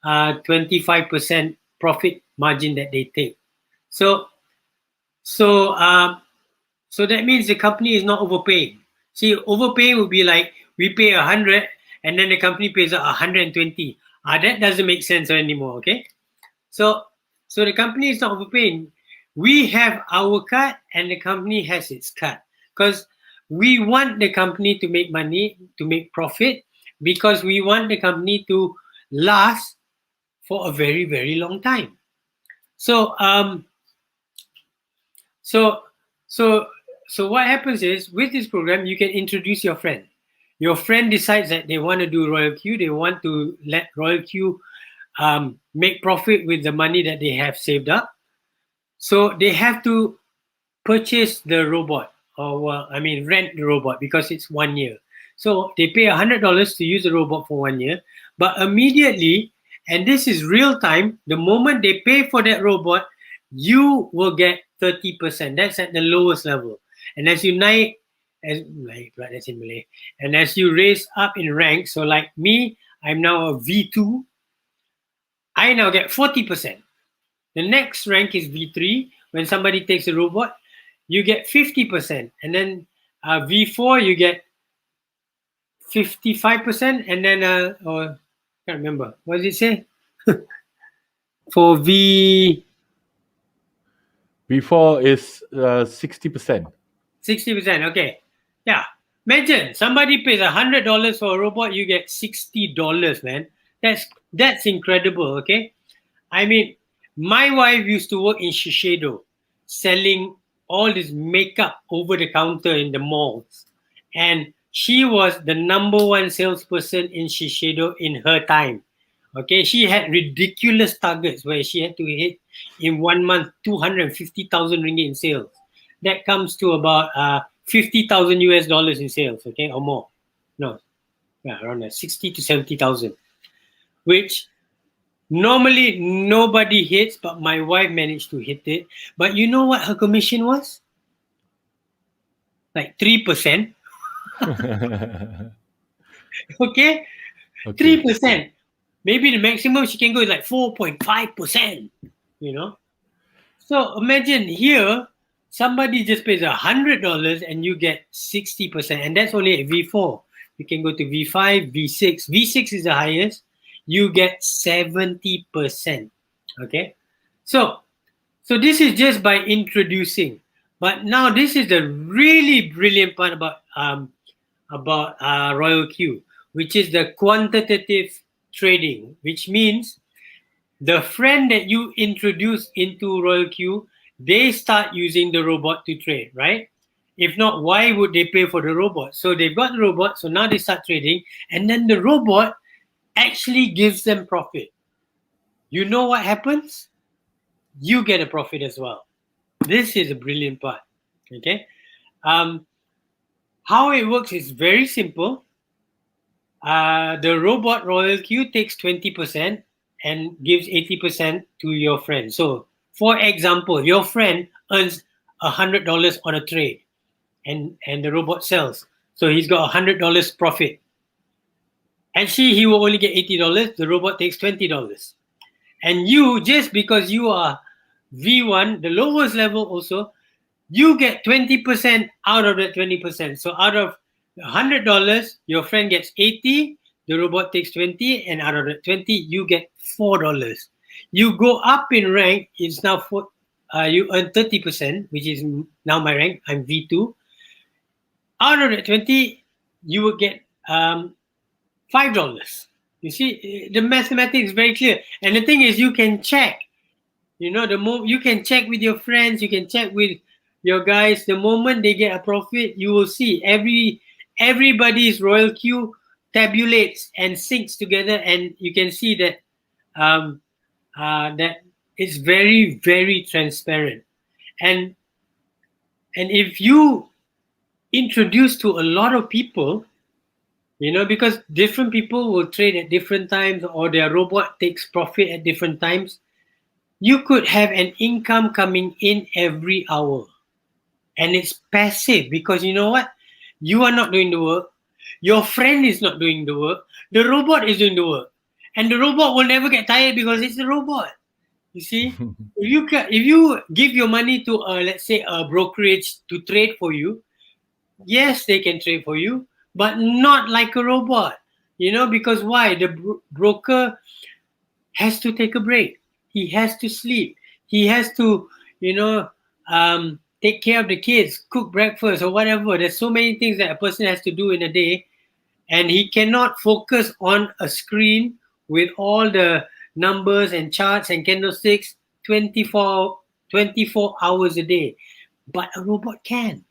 25% profit margin that they take. So that means the company is not overpaying. See, overpaying would be like we pay 100 and then the company pays 120. That doesn't make sense anymore. Okay, so the company is not overpaying. We have our cut and the company has its cut because we want the company to make money, to make profit, because we want the company to last for a very, very long time. So what happens is with this program, you can introduce your friend. Your friend decides that they want to do Royal Q. They want to let Royal Q make profit with the money that they have saved up. So they have to purchase the robot, or rent the robot because it's 1 year. So they pay $100 to use the robot for 1 year, but immediately, and this is real time, the moment they pay for that robot, you will get 30%. That's at the lowest level. And as you that's in Malay. And as you raise up in rank, so like me, I'm now a V2, I now get 40%. The next rank is V3. When somebody takes a robot, you get 50%. And then V4, you get 55%. And then, I can't remember. What did it say? For V4 is 60%. 60%, okay. Yeah. Imagine somebody pays $100 for a robot, you get $60, man. That's incredible, okay? I mean, my wife used to work in Shiseido, selling all this makeup over the counter in the malls. And she was the #1 salesperson in Shiseido in her time. Okay, she had ridiculous targets where she had to hit in 1 month 250,000 ringgit in sales. That comes to about 50,000 US dollars in sales, okay, or more. No, yeah, around that, 60 to 70,000, which normally nobody hits, but my wife managed to hit it. But you know what her commission was? Like 3%. Okay, 3%. Maybe the maximum she can go is like 4.5%. You know, so imagine here somebody just pays $100 and you get 60%, and that's only at V4. You can go to V5, V6. V6 is the highest. You get 70%. Okay, so this is just by introducing. But now this is the really brilliant part about Royal Q, which is the quantitative trading, which means the friend that you introduce into Royal Q, they start using the robot to trade, right? If not, why would they pay for the robot? So they've got the robot, so now they start trading, and then the robot actually gives them profit. You know what happens? You get a profit as well. This is a brilliant part. Okay, how it works is very simple. The robot Royal Q takes 20%. and gives 80% to your friend. So, for example, your friend earns $100 on a trade, and the robot sells. So he's got $100 profit. Actually, he will only get $80. The robot takes $20. And you, just because you are V1, the lowest level also, you get 20% out of that 20%. So out of $100, your friend gets 80, the robot takes 20, and out of the 20, you get $4. You go up in rank, it's now you earn 30%, which is now my rank. I'm V2. Out of the 20, you will get $5. You see, the mathematics is very clear. And the thing is, you can check. You know, you can check with your friends, you can check with your guys. The moment they get a profit, you will see everybody's royal queue tabulates and syncs together, and you can see that that it's very, very transparent. And if you introduce to a lot of people, you know, because different people will trade at different times, or their robot takes profit at different times, you could have an income coming in every hour. And it's passive, because you know what? You are not doing the work. Your friend is not doing the work. The robot is doing the work. And the robot will never get tired because it's a robot. You see? If you give your money to, let's say, a brokerage to trade for you, yes, they can trade for you, but not like a robot. You know, because why? The broker has to take a break. He has to sleep. He has to, you know, take care of the kids, cook breakfast or whatever. There's so many things that a person has to do in a day, and he cannot focus on a screen with all the numbers and charts and candlesticks 24 hours a day. But a robot can.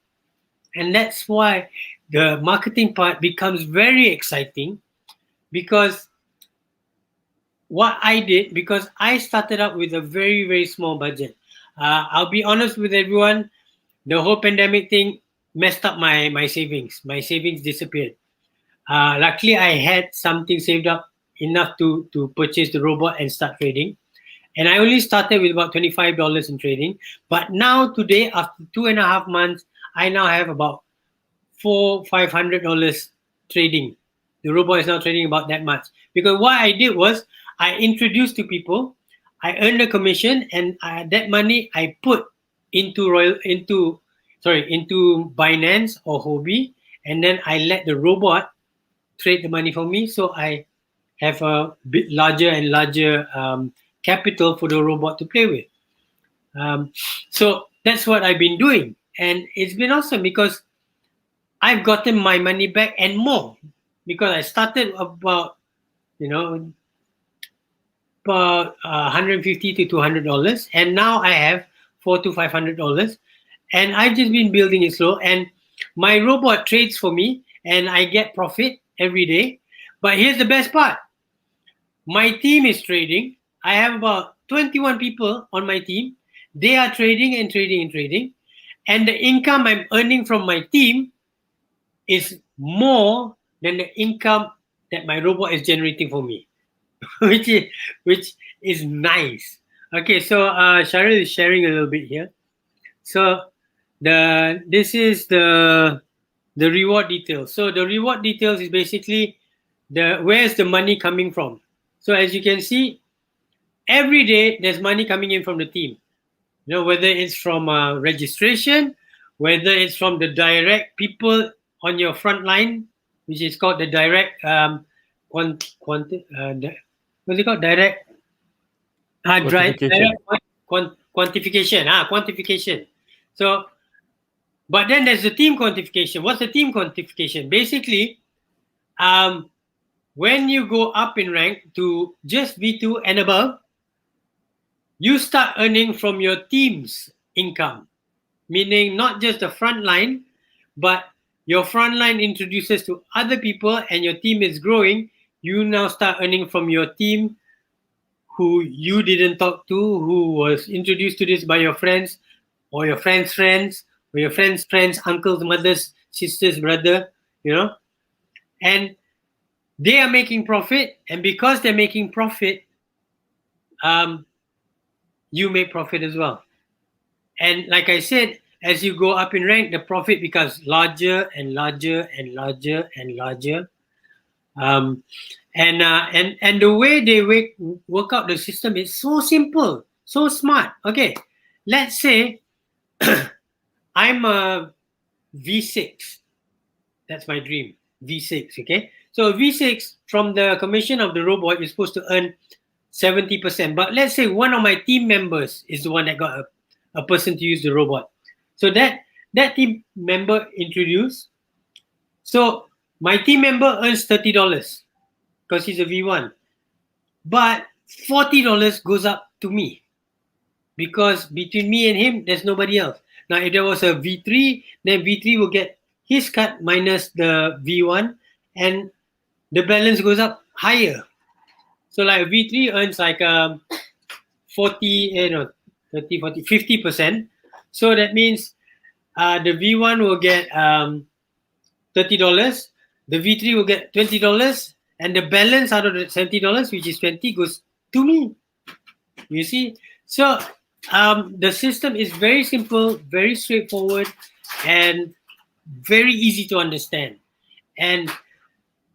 And that's why the marketing part becomes very exciting, because what I did, because I started out with a very, very small budget. I'll be honest with everyone, the whole pandemic thing messed up my savings. My savings disappeared. Luckily, I had something saved up enough to purchase the robot and start trading. And I only started with about $25 in trading. But now today, after 2.5 months, I now have about $400-500 trading. The robot is now trading about that much. Because what I did was, I introduced to people, I earned a commission, and that money I put into Binance or Huobi, and then I let the robot trade the money for me. So I have a bit larger and larger capital for the robot to play with. So that's what I've been doing, and it's been awesome because I've gotten my money back and more, because I started about, you know, about $150 to $200, and now I have $400 to $500, and I've just been building it slow. And my robot trades for me, and I get profit every day. But here's the best part: my team is trading. I have about 21 people on my team. They are trading and trading and trading, and the income I'm earning from my team is more than the income that my robot is generating for me. which is nice. Okay, so Cheryl is sharing a little bit here. So this is the reward details. So the reward details is basically where's the money coming from. So as you can see, every day there's money coming in from the team. You know, whether it's from registration, whether it's from the direct people on your front line, which is called the direct what's it called? Direct quantification. Quantification. So, but then there's the team quantification. What's the team quantification? Basically, when you go up in rank to just V2 and above, you start earning from your team's income, meaning not just the front line, but your front line introduces to other people, and your team is growing. You now start earning from your team who you didn't talk to, who was introduced to this by your friends, or your friends' friends, or your friends' friends, uncles, mothers, sisters, brother, you know. And they are making profit, and because they're making profit, you make profit as well. And like I said, as you go up in rank, the profit becomes larger and larger and larger and larger. And the way they work out the system is so simple, so smart. Okay, let's say I'm a V6. That's my dream, V6. Okay, so V6 from the commission of the robot, you're supposed to earn 70%. But let's say one of my team members is the one that got a person to use the robot. So that team member introduced. So my team member earns $30 because he's a V1. But $40 goes up to me because between me and him, there's nobody else. Now, if there was a V3, then V3 will get his cut minus the V1 and the balance goes up higher. So like V3 earns like 50%. So that means the V1 will get $30, the V3 will get $20, and the balance out of the $70, which is 20, goes to me. You see? So the system is very simple, very straightforward, and very easy to understand. And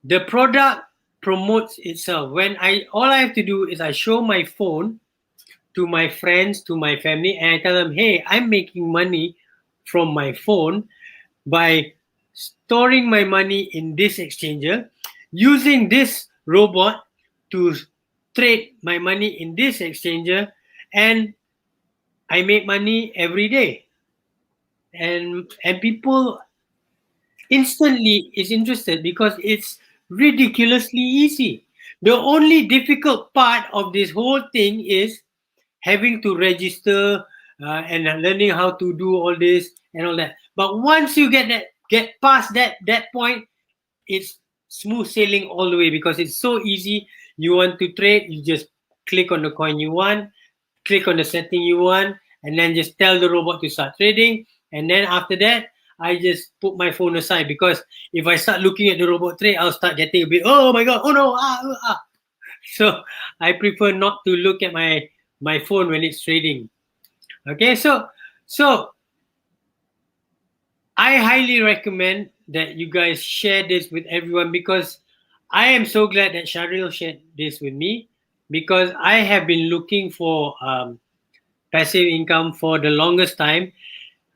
the product promotes itself. All I have to do is I show my phone to my friends, to my family, and I tell them, hey, I'm making money from my phone by storing my money in this exchanger, using this robot to trade my money in this exchanger, and I make money every day. And people instantly is interested because it's ridiculously easy. The only difficult part of this whole thing is having to register and learning how to do all this and all that. But once you get past that point, it's smooth sailing all the way because it's so easy. You want to trade, you just click on the coin you want, click on the setting you want, and then just tell the robot to start trading. And then after that, I just put my phone aside because if I start looking at the robot trade, I'll start getting a bit, oh my God, oh no, So I prefer not to look at my phone when it's trading. Okay, so I highly recommend that you guys share this with everyone because I am so glad that Sharil shared this with me because I have been looking for passive income for the longest time.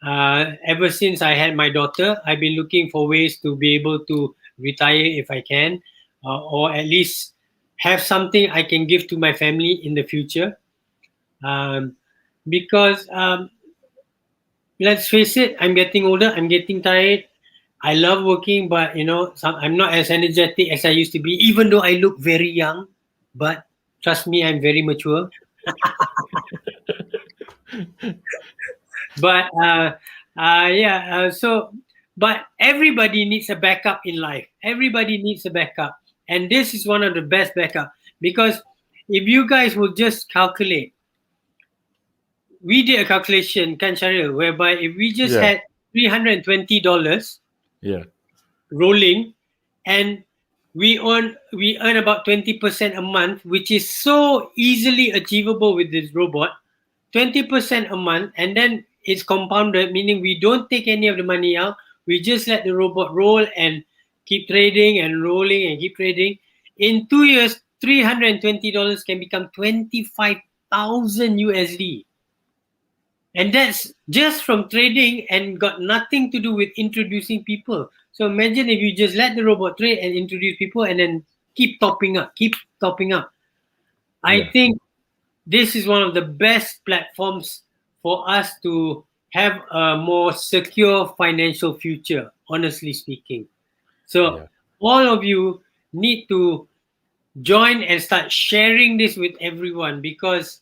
Ever since I had my daughter, I've been looking for ways to be able to retire if I can, or at least have something I can give to my family in the future. Because let's face it, I'm getting older, I'm getting tired. I love working, but I'm not as energetic as I used to be, even though I look very young. But trust me, I'm very mature. But but everybody needs a backup in life. Everybody needs a backup, and this is one of the best backup because if you guys will just calculate, we did a calculation, kan Sharil, whereby if we just had $320 rolling, and we earn about 20% a month, which is so easily achievable with this robot. 20% a month, and then it's compounded, meaning we don't take any of the money out. We just let the robot roll and keep trading and rolling and keep trading. In 2 years, $320 can become 25,000 USD. And that's just from trading and got nothing to do with introducing people. So imagine if you just let the robot trade and introduce people and then keep topping up. I think this is one of the best platforms for us to have a more secure financial future, honestly speaking. So all of you need to join and start sharing this with everyone because,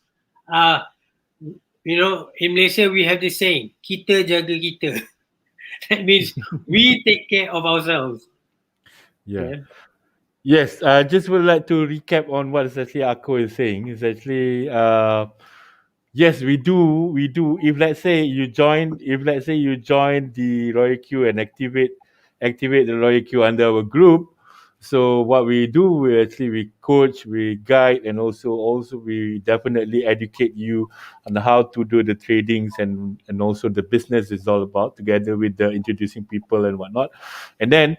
in Malaysia, we have this saying, kita jaga kita. That means we take care of ourselves. Yes, I just would like to recap on what actually Akko is saying. It's actually, yes, we do. If let's say you join the Royal Queue and activate the Royal Queue under our group, So what we do, we coach, we guide, and also we definitely educate you on how to do the tradings and also the business is all about, together with the introducing people and whatnot. And then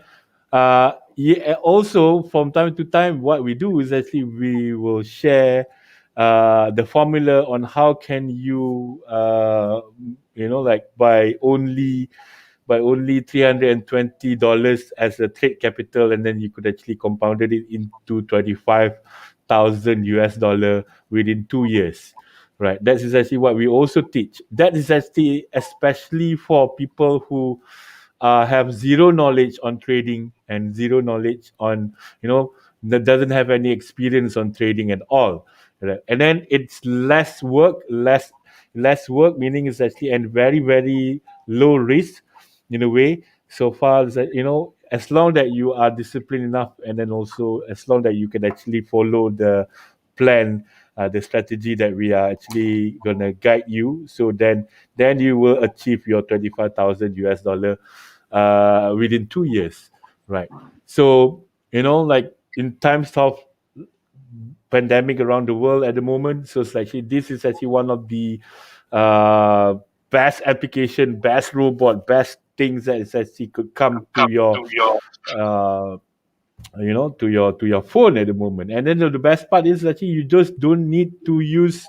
also from time to time, what we do is actually we will share the formula on how can you like by only $320 as a trade capital, and then you could actually compounded it into 25,000 US dollar within 2 years. Right. That is actually what we also teach. That is actually especially for people who have zero knowledge on trading and zero knowledge on, that doesn't have any experience on trading at all. Right? And then it's less work, meaning it's actually and very, very low risk in a way, so far as that, as long that you are disciplined enough, and then also as long that you can actually follow the plan, the strategy that we are actually gonna guide you, so then you will achieve your 25,000 US dollar within 2 years, right? So like in times of pandemic around the world at the moment, so it's actually this is actually one of the uh, best application, best robot, best things that is actually could come to your uh, to your phone at the moment. And then the best part is actually you just don't need to use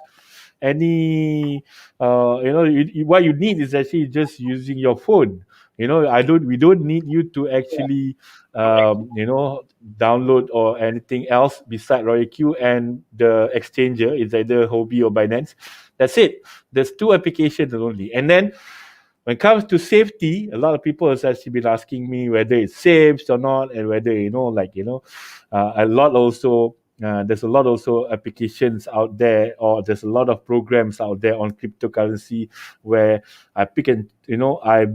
any what you need is actually just using your phone. We don't need you to actually download or anything else beside Royal Q and the exchanger. It's either Huobi or Binance. That's it. There's two applications only. And then when it comes to safety, a lot of people has actually been asking me whether it's safe or not, and whether a lot also there's a lot also applications out there, or there's a lot of programs out there on cryptocurrency where I pick and I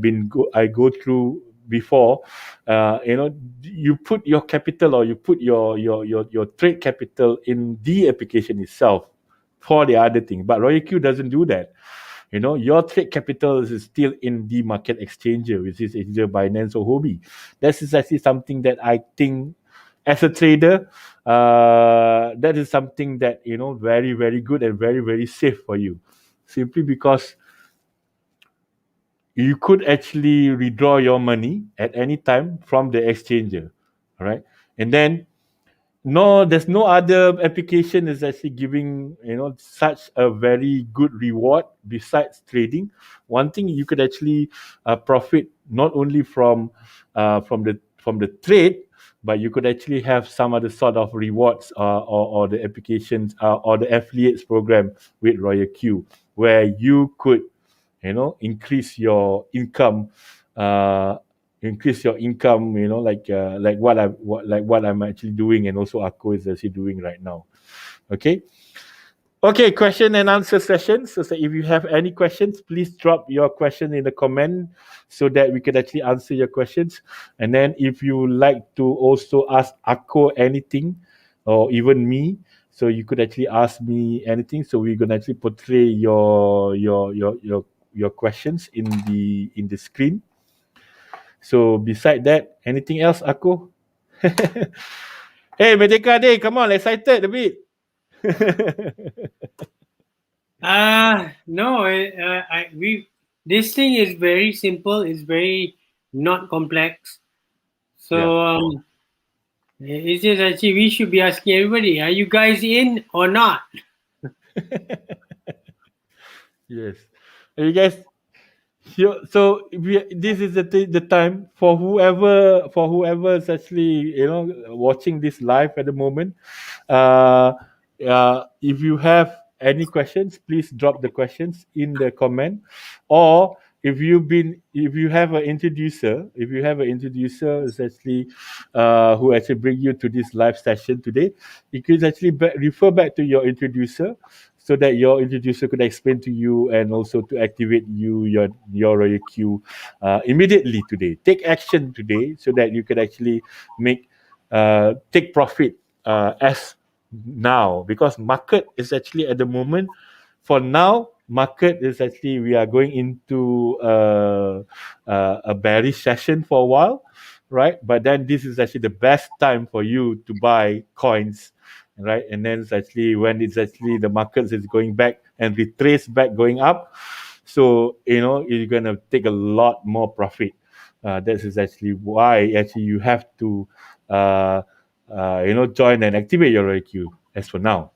go through before. You put your capital, or you put your trade capital in the application itself for the other thing, but Royal Q doesn't do that. Your trade capital is still in the market exchanger, which is either Binance or Huobi. This is actually something that I think, as a trader, that is something that very, very good and very, very safe for you, simply because you could actually withdraw your money at any time from the exchanger, all right? And then no, there's no other application is actually giving such a very good reward besides trading. One thing you could actually profit not only from the trade, but you could actually have some other sort of rewards, or the applications, or the affiliates program with Royal Q, where you could increase your income, like what I'm actually doing, and also Akko is actually doing right now. Okay, question and answer session. So if you have any questions, please drop your question in the comment so that we can actually answer your questions. And then if you like to also ask Akko anything, or even me, so you could actually ask me anything. So we're gonna actually portray your questions in the screen. So beside that, anything else, Akko? Hey, Merdeka Day, come on, excited a bit. No, this thing is very simple. It's very not complex. So it's just actually we should be asking everybody: are you guys in or not? Yes. Are you guys? So this is the time for whoever is actually watching this live at the moment. If you have any questions, please drop the questions in the comment, or if you have an introducer, is actually who actually bring you to this live session today, you could actually refer back to your introducer, so that your introducer could explain to you and also to activate your Royal Q immediately today. Take action today so that you can actually take profit as now, because market is actually at the moment, for now, market is actually, we are going into a bearish session for a while. right? But then this is actually the best time for you to buy coins, right? And then it's actually when it's actually the markets is going back and retrace back going up. So, you're going to take a lot more profit. That is actually why actually you have to, join and activate your ROIQ as for now.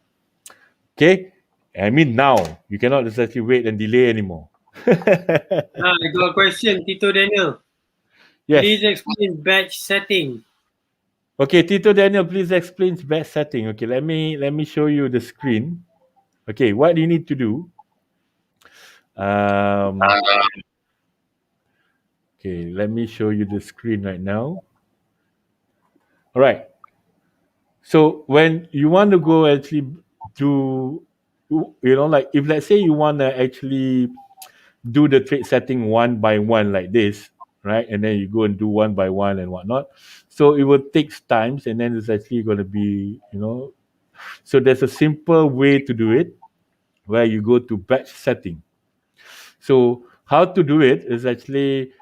Okay? I mean now. You cannot just actually wait and delay anymore. I got a question, Tito Daniel. Yes. Please explain batch setting. Okay, Tito Daniel, please explain batch setting. Okay, let me show you the screen. Okay, what you need to do. Okay, let me show you the screen right now. All right. So when you want to go actually do, like if let's say you want to actually do the trade setting one by one like this, right? And then you go and do one by one and whatnot. So it will take times, and then it's actually going to be, So there's a simple way to do it, where you go to batch setting. So how to do it is actually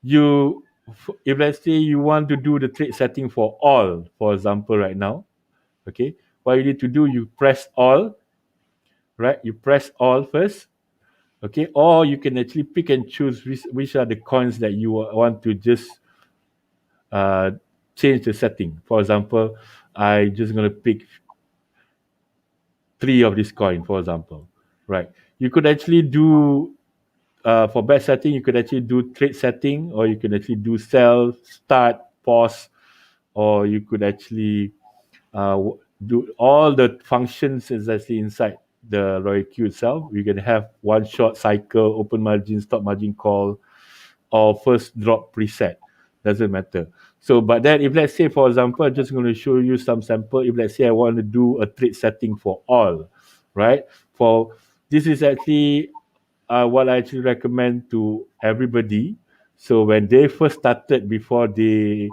if let's say you want to do the trade setting for all, for example, right now, okay, what you need to do, you press all, right? You press all first, okay, or you can actually pick and choose which are the coins that you want to just change the setting. For example, I just gonna pick 3 of this coin, for example, right? You could actually do for batch setting, you could actually do trade setting, or you could actually do sell, start, pause, or you could actually do all the functions is actually inside the ROIQ itself. You can have one shot cycle, open margin, stop margin call, or first drop preset. Doesn't matter. So, but then if let's say, for example, I'm just going to show you some sample. If let's say I want to do a trade setting for all, right? For this is actually what I actually recommend to everybody. So when they first started, before they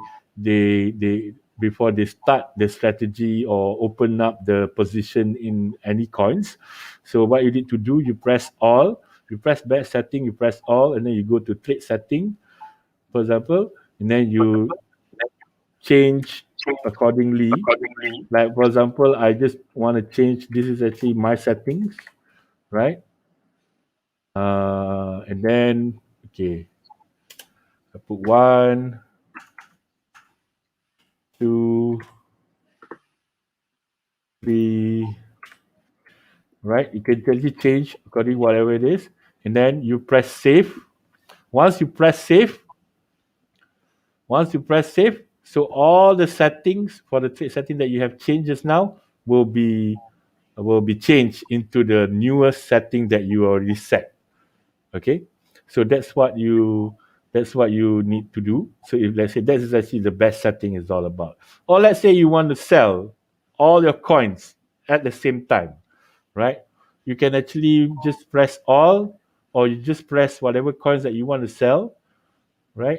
start the strategy or open up the position in any coins, so what you need to do, you press all, you press batch setting, you press all, and then you go to trade setting, for example, and then you change accordingly. Like for example, I just want to change. This is actually my settings, right? And then, okay, I put 1, 2, 3, right? You can actually change according to whatever it is, and then you press save. Once you press save, so all the settings for the trade setting that you have changed just now will be changed into the newest setting that you already set. Okay, so that's what you need to do. So if let's say that is actually the best setting is all about, or let's say you want to sell all your coins at the same time, right? You can actually just press all, or you just press whatever coins that you want to sell, right?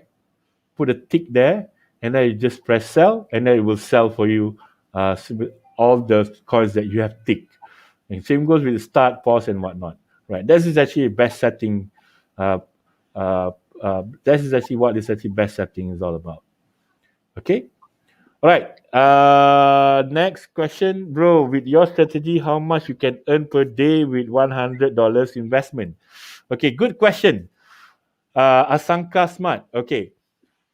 Put a tick there, and then you just press sell, and then it will sell for you all the coins that you have ticked. And same goes with the start, pause, and whatnot, right? This is actually best setting. This is actually what this actually best setting is all about. Okay. All right. Next question, bro. With your strategy, how much you can earn per day with $100 investment? Okay, good question. Asanka Smart. Okay.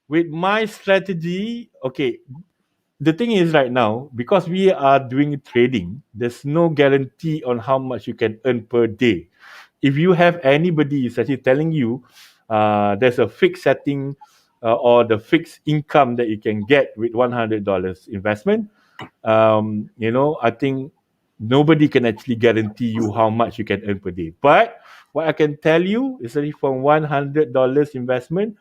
With my strategy, okay, the thing is right now, because we are doing trading, there's no guarantee on how much you can earn per day. If you have anybody is actually telling you there's a fixed setting or the fixed income that you can get with $100 investment, I think nobody can actually guarantee you how much you can earn per day. But what I can tell you is that from $100 investment,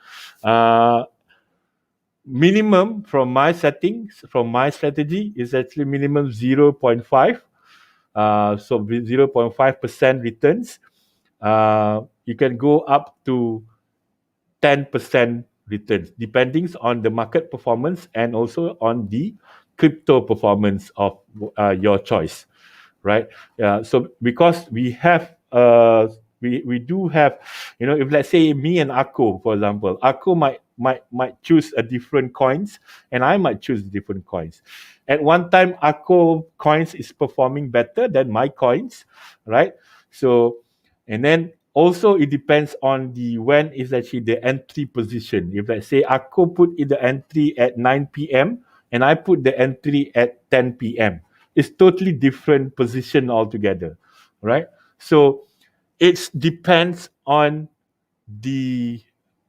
minimum from my settings, from my strategy, is actually minimum 0.5. So 0.5% returns. You can go up to 10% returns, depending on the market performance and also on the crypto performance of your choice, right? So because we have we do have, if let's say me and Akko, for example, Akko might might choose a different coins, and I might choose different coins. At one time, Akko coins is performing better than my coins, right? So, and then also it depends on the when is actually the entry position. If let's say Akko put in the entry at 9 p.m. and I put the entry at 10 p.m., it's totally different position altogether, right? So it depends on the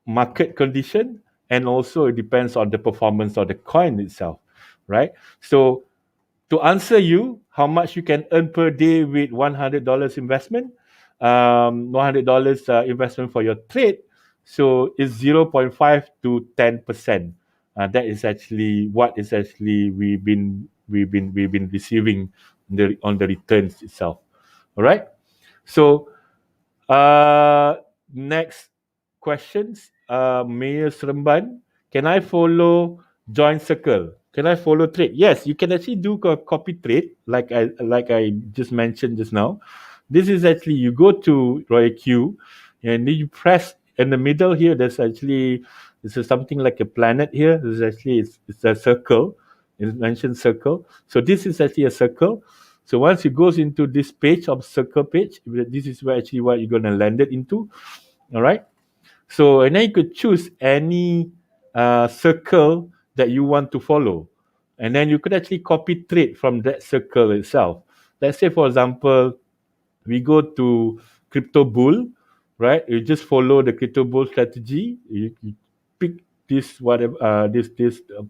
market condition, and also it depends on the performance of the coin itself, right? So to answer you, how much you can earn per day with $100 investment, $100 investment for your trade, so it's 0.5 to 10%. That is actually what is actually we've been receiving on the returns itself. All right. So next questions. Mayor Seremban, can I follow join circle? Can I follow trade? Yes, you can actually do copy trade like I just mentioned just now. This is actually you go to Royal Q and then you press in the middle here. There's actually this is something like a planet here. This is actually it's a circle. It's mentioned circle. So this is actually a circle. So once it goes into this page of circle page, this is where actually what you're gonna land it into. All right. So and then you could choose any circle that you want to follow, and then you could actually copy trade from that circle itself. Let's say, for example, we go to crypto bull, right? You just follow the crypto bull strategy. You pick this whatever this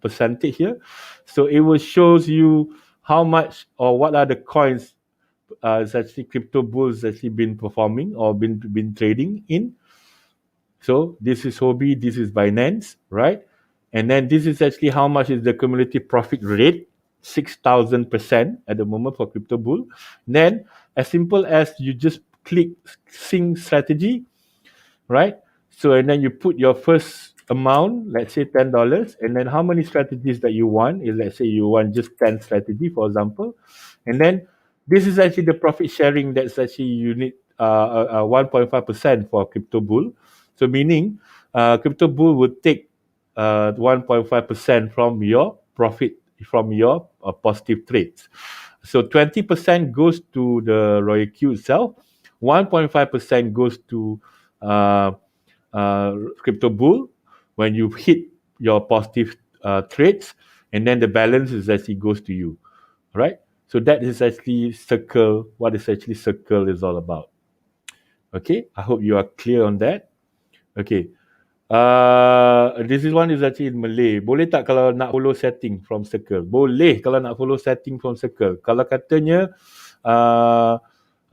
percentage here, so it will shows you how much or what are the coins is actually crypto bulls actually been performing or been trading in. So this is Huobi, this is Binance, right? And then this is actually how much is the cumulative profit rate, 6,000% at the moment for crypto bull. Then as simple as you just click sync strategy, right? So and then you put your first amount, let's say $10, and then how many strategies that you want is, let's say you want just 10 strategy, for example. And then this is actually the profit sharing that's actually you need 1.5% for crypto bull. So meaning crypto bull would take 1.5% from your profit, from your positive trades. So 20% goes to the Royal Q itself, 1.5% goes to crypto bull when you hit your positive trades, and then the balance is actually goes to you, right? So that is actually circle, what is actually circle is all about. Okay, I hope you are clear on that. Okay, this is one is actually in Malay. Boleh tak kalau nak follow setting from circle? Boleh kalau nak follow setting from circle. Kalau katanya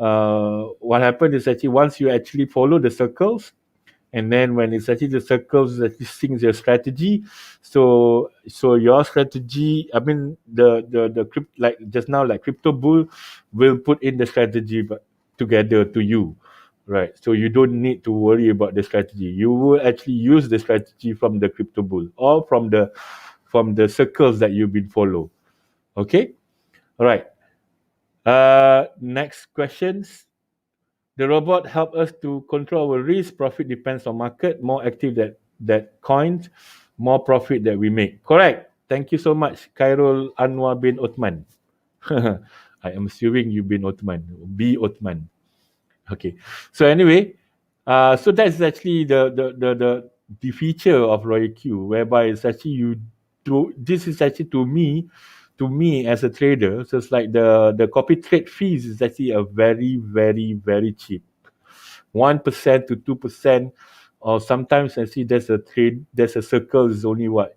what happened is actually once you actually follow the circles, and then when it's actually the circles that syncs your strategy, so your strategy, I mean the crypto, like just now, like crypto bull will put in the strategy together to you, right? So you don't need to worry about the strategy. You will actually use the strategy from the crypto bull or from the circles that you've been follow. Okay, all right. Next questions. The robot help us to control our risk. Profit depends on market. More active that coins, more profit that we make. Correct. Thank you so much, Khairul Anwar bin Othman. I am assuming you bin Othman. B Othman. Okay. So anyway, so that's actually the feature of Royal Q, whereby it's actually you do. This is actually to me as a trader, so it's like the copy trade fees is actually a very, very, very cheap. 1% to 2%, or sometimes I see there's a circle is only what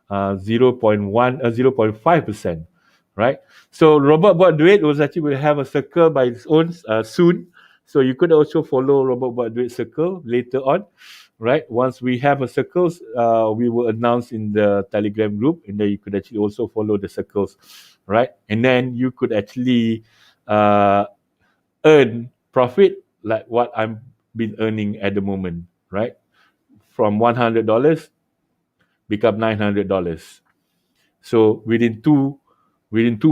0.1 0.5%, right? So Robot Buat Duit was actually will have a circle by its own soon. So you could also follow Robot Buat Duit circle later on, right? Once we have a circles, we will announce in the Telegram group, and then you could actually also follow the circles, right? And then you could actually earn profit like what I'm been earning at the moment, right? From $100 become $900. So within two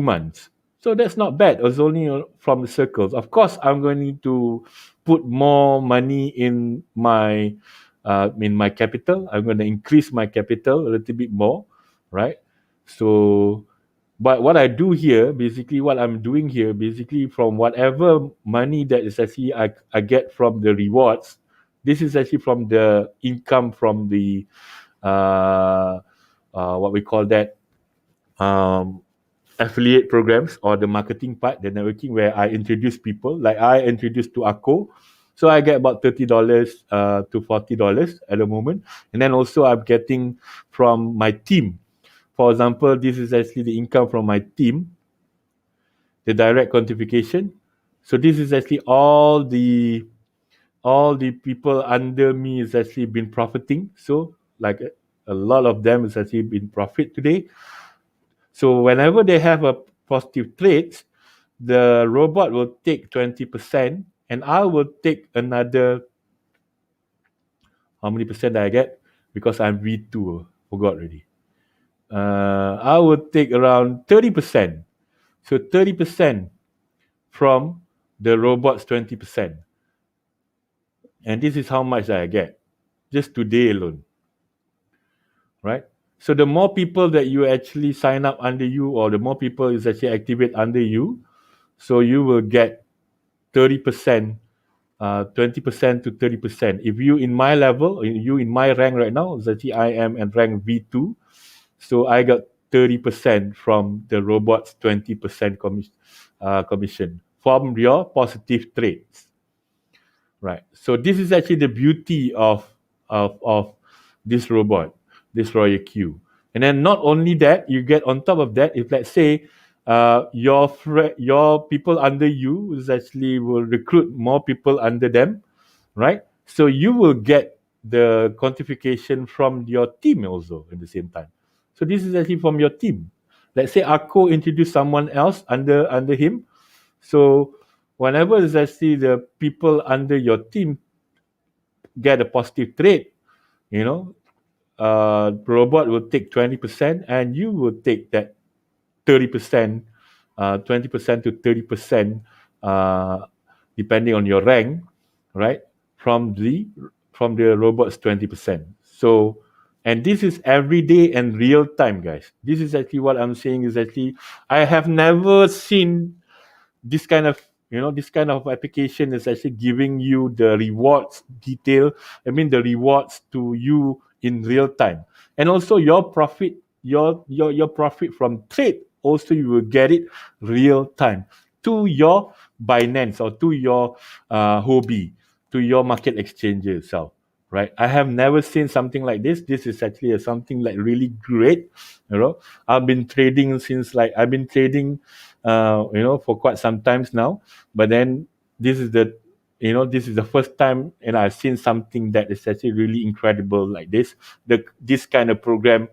months. So that's not bad. It's only from the circles. Of course, I'm going to put more money in my in my capital. I'm going to increase my capital a little bit more, right? So, but what I do here, basically, what I'm doing here, basically, from whatever money that is actually I get from the rewards, this is actually from the income from the what we call that, affiliate programs or the marketing part, the networking, where I introduce people. Like I introduced to Akko, so I get about $30 to $40 at the moment, and then also I'm getting from my team. For example, this is actually the income from my team, the direct quantification. So this is actually all the people under me is actually been profiting. So like a lot of them is actually been profit today. So whenever they have a positive trade, the robot will take 20% and I will take another, how many percent that I get? Because I'm V2, forgot already. I will take around 30%. So 30% from the robot's 20%. And this is how much that I get just today alone, right? So the more people that you actually sign up under you, or the more people is actually activate under you, so you will get 30%, 20% to 30%. If you in my level, you in my rank right now, actually I am in rank V2, so I got 30% from the robot's 20% commission from your positive trades. Right. So this is actually the beauty of this robot, this Royal Q. And then not only that, you get on top of that, if let's say your people under you is actually will recruit more people under them, right? So you will get the quantification from your team also at the same time. So this is actually from your team. Let's say Akko introduced someone else under him. So whenever is actually the people under your team get a positive trade, robot will take 20% and you will take that 30%, 20% to 30%, depending on your rank, right? From the robot's 20%. So, and this is every day and real time, guys. This is actually what I'm saying is actually, I have never seen this kind of application is actually giving you the rewards detail. I mean the rewards to you in real time, and also your profit, your profit from trade also you will get it real time to your Binance or to your Huobi, to your market exchange itself. Right, I have never seen something like this. This is actually something like really great. I've been trading for quite some times now. But then this is the first time, and I've seen something that is actually really incredible like this. This kind of program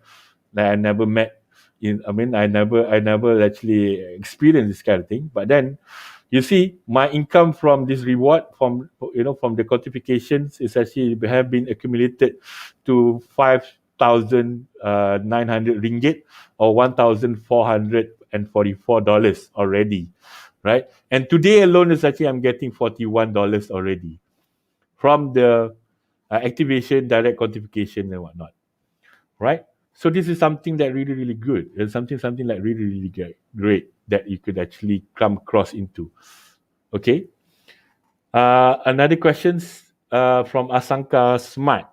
that I never met. I never actually experienced this kind of thing. But then, you see, my income from this reward from the quantifications is actually have been accumulated to 5,900 ringgit or $1,444 already, right? And today alone is actually I'm getting $41 already from the activation, direct quantification and whatnot, right? So this is something that really, really good. It's something like really, really great that you could actually come across into. Okay. Another questions from Asanka Smart.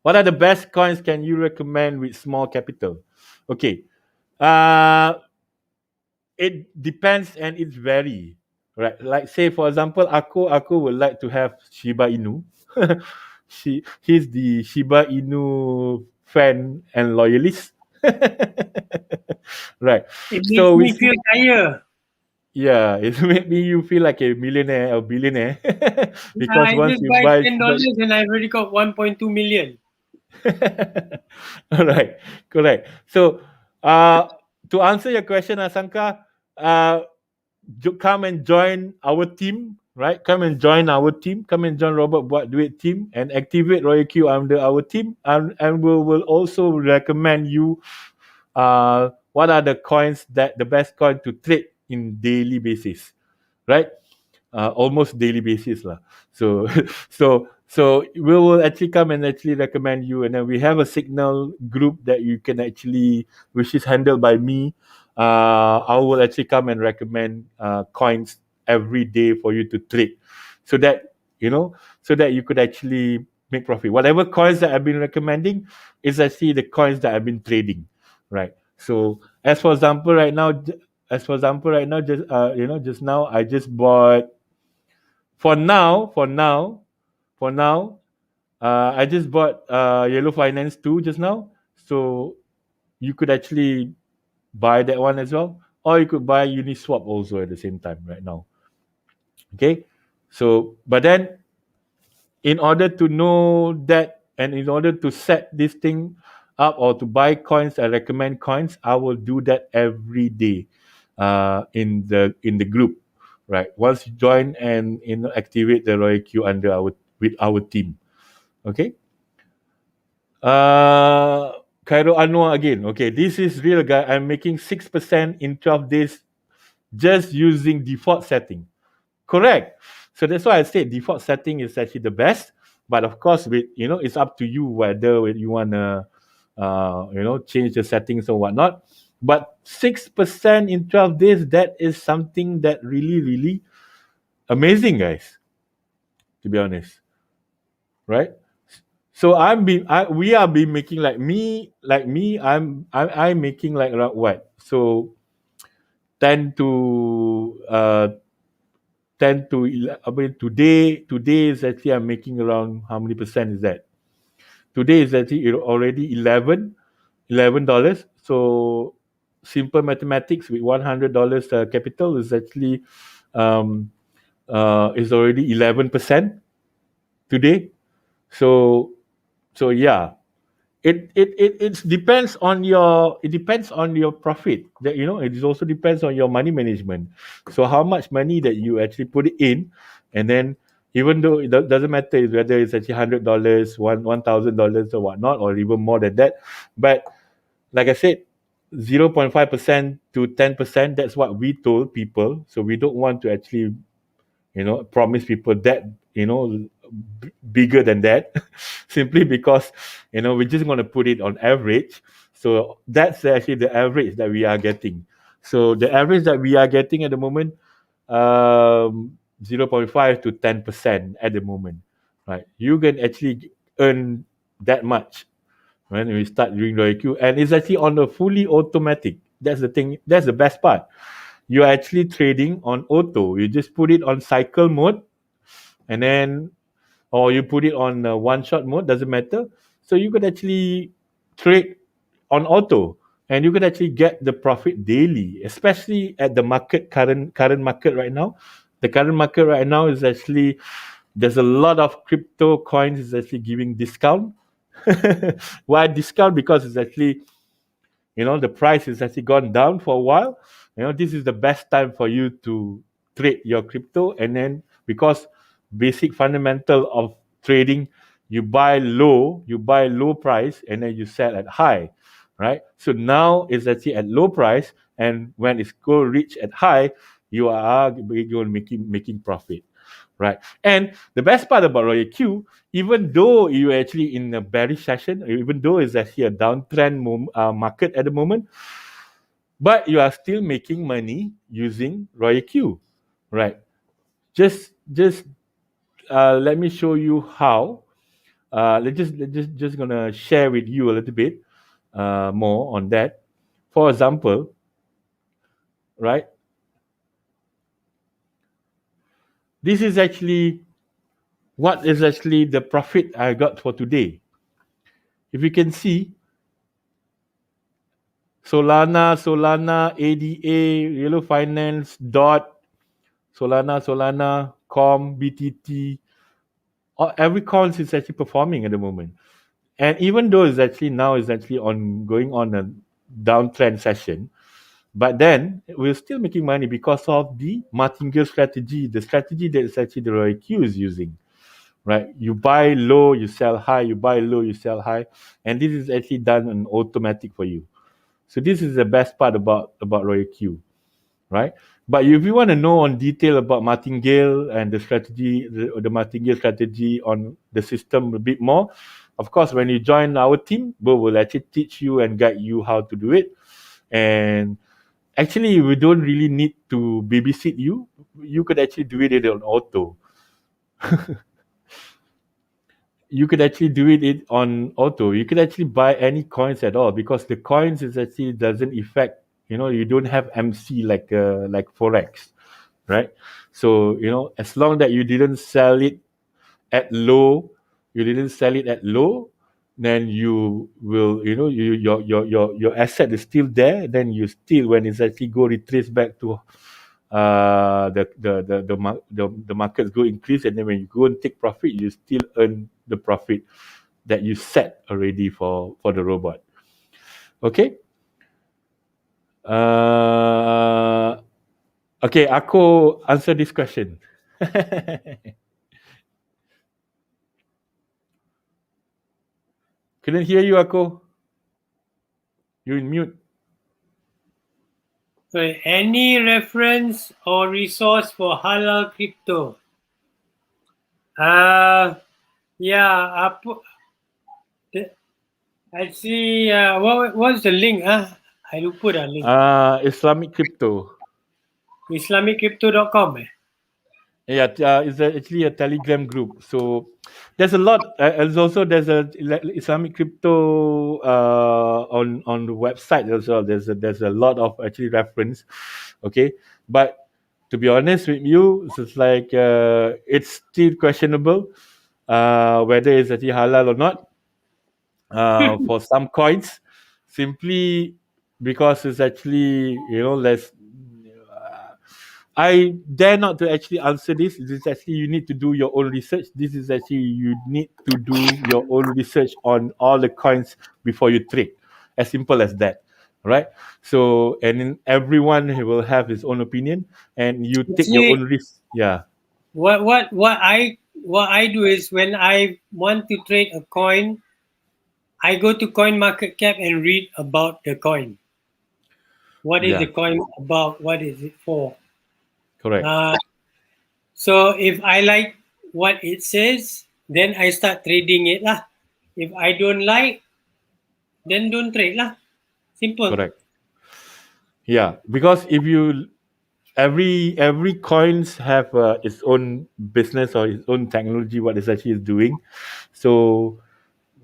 What are the best coins can you recommend with small capital? Okay. It depends and it vary. Right. Like say for example, Akko would like to have Shiba Inu. He's the Shiba Inu fan and loyalist. Right. It makes me feel kaya. Yeah, it made me you feel like a millionaire or billionaire because I once just you buy buy $10 and I've already got 1.2 million. all right, correct. So, to answer your question, Asanka, come and join our team, right? Come and join our team. Come and join Robert Buat Duit team and activate Royal Q under our team, and we will also recommend you what are the coins that the best coin to trade in daily basis, right? Almost daily basis lah. So So we will actually come and actually recommend you, and then we have a signal group that you can actually, which is handled by me. I will actually come and recommend coins every day for you to trade, so that so that you could actually make profit. Whatever coins that I've been recommending is actually the coins that I've been trading, right? So as for example, right now, just now I just bought. For now, I just bought Yellow Finance 2 just now. So you could actually buy that one as well. Or you could buy Uniswap also at the same time right now. Okay. So, but then in order to know that and in order to set this thing up or to buy coins, I recommend coins. I will do that every day in the group. Right. Once you join and activate the Royal Queue under with our team. Okay. Cairo Anwar again. Okay, this is real guy. I'm making 6% in 12 days just using default setting. Correct. So that's why I said default setting is actually the best. But of course, it's up to you whether you wanna change the settings or whatnot. But 6% in 12 days, that is something that really, really amazing, guys. To be honest. Right? So we are be making like me, I'm making like around what? So 10 to 10 to 11, I mean, today is actually I'm making around how many percent is that? Today is actually already $11. So simple mathematics with $100 capital is actually is already 11% today. So yeah, it depends on your profit. That it also depends on your money management. So how much money that you actually put it in, and then even though it doesn't matter whether it's actually $100, $1,000 or whatnot, or even more than that, but like I said, 0.5% to 10%. That's what we told people. So we don't want to actually promise people that bigger than that simply because we're just going to put it on average. So that's actually the average that we are getting. So the average that we are getting at the moment, 0.5 to 10% at the moment, right? You can actually earn that much when we start doing the IQ, and it's actually on a fully automatic. That's the thing. That's the best part. You're actually trading on auto. You just put it on cycle mode, and then, or you put it on one shot mode, doesn't matter. So you could actually trade on auto, and you could actually get the profit daily, especially at the current market right now. The current market right now is actually, there's a lot of crypto coins is actually giving discount. Why discount? Because it's actually, the price has actually gone down for a while. This is the best time for you to trade your crypto. And then because basic fundamental of trading, you buy low price, and then you sell at high, right? So now it's actually at low price, and when it's go reach at high, you're making profit, right? And the best part about Royal Q, even though you're actually in a bearish session, even though it's actually a downtrend market at the moment, but you are still making money using Royal Q, right? Just let me show you how. Let's just gonna share with you a little bit more on that. For example, right? This is actually what is actually the profit I got for today. If you can see, Solana, ADA, Yellow Finance, DOT, Solana, COM, BTT, every coin is actually performing at the moment. And even though it's actually going on a downtrend session, but then we're still making money because of the martingale strategy, the strategy that is actually the Roy Q is using. Right? You buy low, you sell high, you buy low, you sell high. And this is actually done in automatic for you. So this is the best part about Royal Q, right? But if you want to know on detail about martingale and the strategy, the martingale strategy on the system a bit more, of course, when you join our team, we will actually teach you and guide you how to do it. And actually, we don't really need to babysit you. You could actually do it on auto. You could actually do it on auto. You could actually buy any coins at all because the coins is actually doesn't affect. You don't have MC like forex, right? So as long that you didn't sell it at low, then you will your asset is still there. Then you still when it's actually go retrace back to the markets go increase, and then when you go and take profit, you still earn the profit that you set already for the robot. Okay. Okay, aku answer this question. Couldn't hear you, Ako. You're in mute. So, any reference or resource for halal crypto? Yeah, I see. What's the link? I lupa dah link. Islamic crypto. IslamicCrypto.com. Yeah, it's actually a Telegram group. So there's a lot. There's a Islamic crypto on the website as well. There's a lot of actually reference. Okay, but to be honest with you, it's like it's still questionable whether it's actually halal or not for some coins, simply because it's actually less. I dare not to actually answer this. This is actually you need to do your own research. This is actually you need to do your own research on all the coins before you trade. As simple as that, right? So and then everyone will have his own opinion, and you take your own risk. Yeah. What I do is when I want to trade a coin, I go to CoinMarketCap and read about the coin. What is the coin about? What is it for? Correct. So if I like what it says, then I start trading it lah. If I don't like, then don't trade lah. Simple. Correct. Yeah, because if you every coins have its own business or its own technology, what it actually is doing. So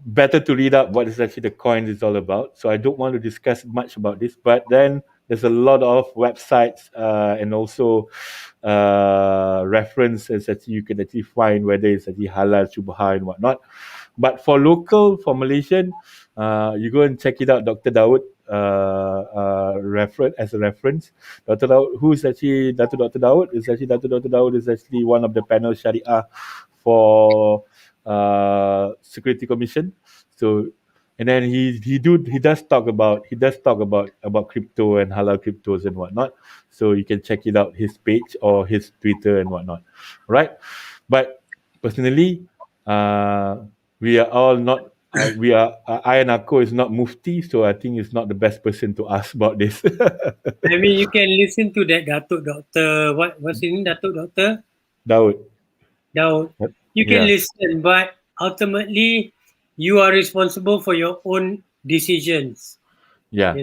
better to read up what is actually the coin is all about. So I don't want to discuss much about this, but then there's a lot of websites and also references that you can actually find whether it's actually halal, shubha and whatnot. But for Malaysian, you go and check it out. Dr. Daud as a reference. Dr. Daud, who is actually Dr. Daud? Dr. Daud is actually one of the panel Sharia for Security Commission. So, and then he does talk about crypto and halal cryptos and whatnot. So you can check it out, his page or his Twitter and whatnot, right? But personally, we are all not. I and Ako is not Mufti, so I think it's not the best person to ask about this. I mean, you can listen to that Datuk Doctor. What's his name? Datuk Doctor Daud. You can listen, but ultimately, you are responsible for your own decisions. Yeah.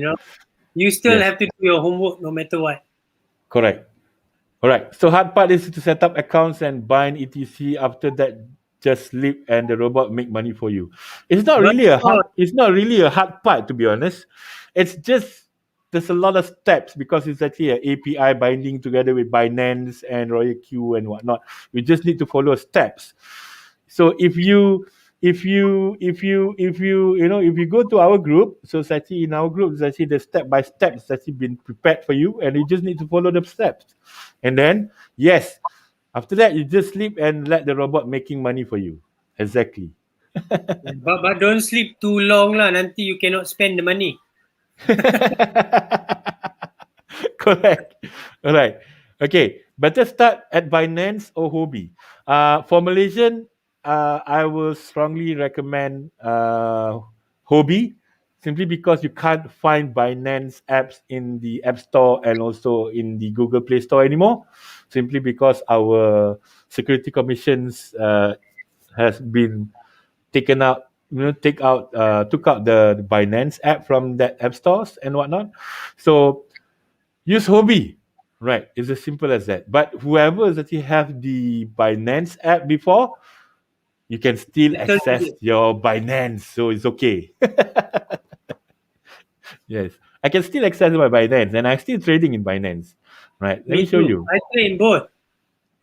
You still have to do your homework no matter what. Correct. All right. So hard part is to set up accounts and bind etc. After that, just sleep and the robot make money for you. It's not really a hard part, to be honest. It's just there's a lot of steps because it's actually an API binding together with Binance and Royal Q and whatnot. You just need to follow steps. So if you go to our group, so it's actually in our group, it's actually the step by step it's actually been prepared for you, and you just need to follow the steps. And then after that you just sleep and let the robot making money for you. Exactly. but don't sleep too long lah. Nanti you cannot spend the money. Correct. All right. Okay. Better start at Binance or Huobi. For Malaysian, I will strongly recommend Huobi. simply because you can't find Binance apps in the App Store and also in the Google Play Store anymore, simply because our security commissions has been taken out, took out the Binance app from that app stores and whatnot. So use Huobi, right? It's as simple as that. But whoever that you have the Binance app before, you can still access your Binance, so it's okay. Yes, I can still access my Binance, and I'm still trading in Binance. Right? Let me show too. you. I trade in both.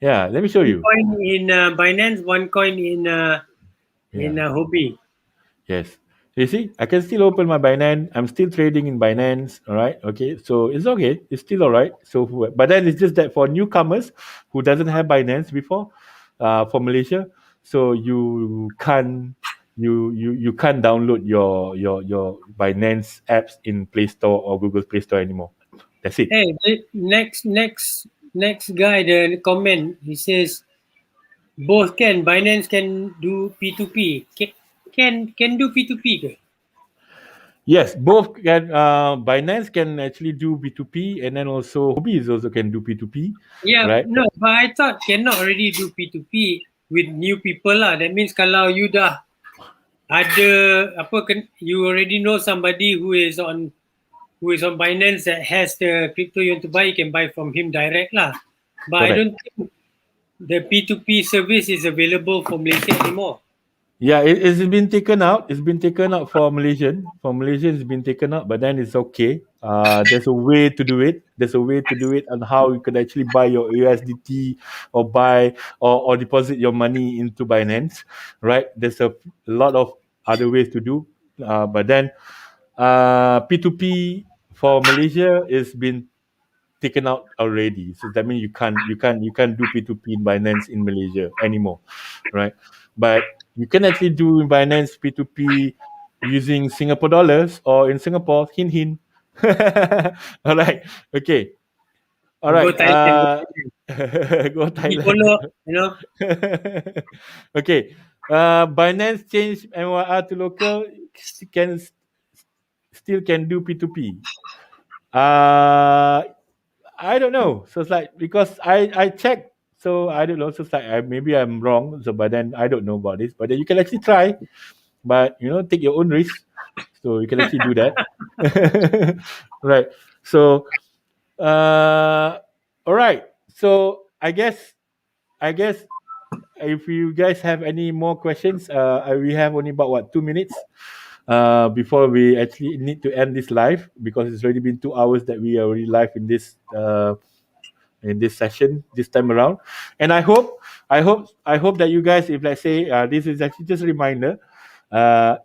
Yeah, let me show you. One coin in Binance, one coin in Huobi. Yes. You see, I can still open my Binance. I'm still trading in Binance. All right. Okay. So it's okay. It's still all right. So, but then it's just that for newcomers who doesn't have Binance before, for Malaysia, so you can't you can't download your Binance apps in Play Store or Google Play Store anymore. That's it. Hey, the next guy, the comment, he says both can. Binance can do P2P. Can do P2P ke? Yes, both can. Binance can actually do P2P, and then also Huobi is also can do P2P. Yeah, right? no, but I thought cannot already do P2P with new people lah. That means kalau you dah ada you already know somebody who is on Binance that has the crypto you want to buy, you can buy from him direct lah. But I Correct. don't think the P2P service is available for Malaysia anymore. Yeah, it's been taken out. It's been taken out for Malaysian. For Malaysian, it's been taken out, but then it's okay. There's a way to do it. There's a way to do it on how you could actually buy your USDT or buy or deposit your money into Binance, right? There's a lot of other ways to do. But then P2P for Malaysia is been taken out already. So that means you can't do P2P in Binance in Malaysia anymore, right? But you can actually do in Binance P2P using Singapore dollars or in Singapore, hint hint. All right, okay, all right. Go Thailand. Go Thailand. Follow, you know. Okay, Binance change MYR to local still can do P2P. I don't know. So it's like because I checked, so I don't know. So it's like maybe I'm wrong. So but then I don't know about this. But then you can actually try, but take your own risk. So you can actually do that. Right. So all right. So I guess if you guys have any more questions, we have only about 2 minutes before we actually need to end this live, because it's already been 2 hours that we are already live in this session this time around. And I hope that you guys, if let's say this is actually just a reminder,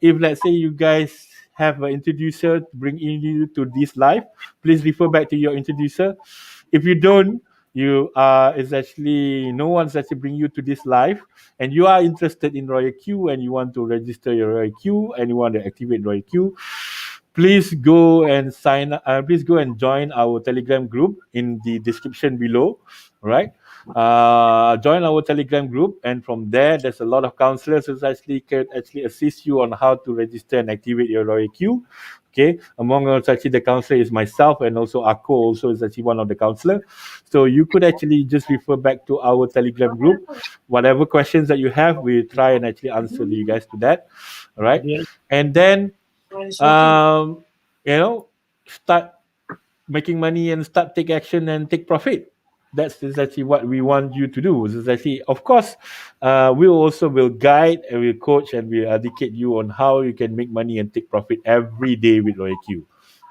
if let's say you guys have an introducer to bring in you to this live, please refer back to your introducer. If you don't, is actually no one's actually bring you to this live, and you are interested in Royal Q and you want to register your Royal Q and you want to activate Royal Q, please go and please go and join our Telegram group in the description below. Right? Join our Telegram group, and from there's a lot of counselors who can assist you on how to register and activate your Royal Q. Okay, among us actually the counselor is myself, and also Ako also is actually one of the counselor. So you could actually just refer back to our Telegram group. Whatever questions that you have, we'll try and actually answer you guys to that. All right, and then start making money and start take action and take profit. That's exactly what we want you to do. Is actually, of course, we also will guide and we'll coach and we'll educate you on how you can make money and take profit every day with Royal Q.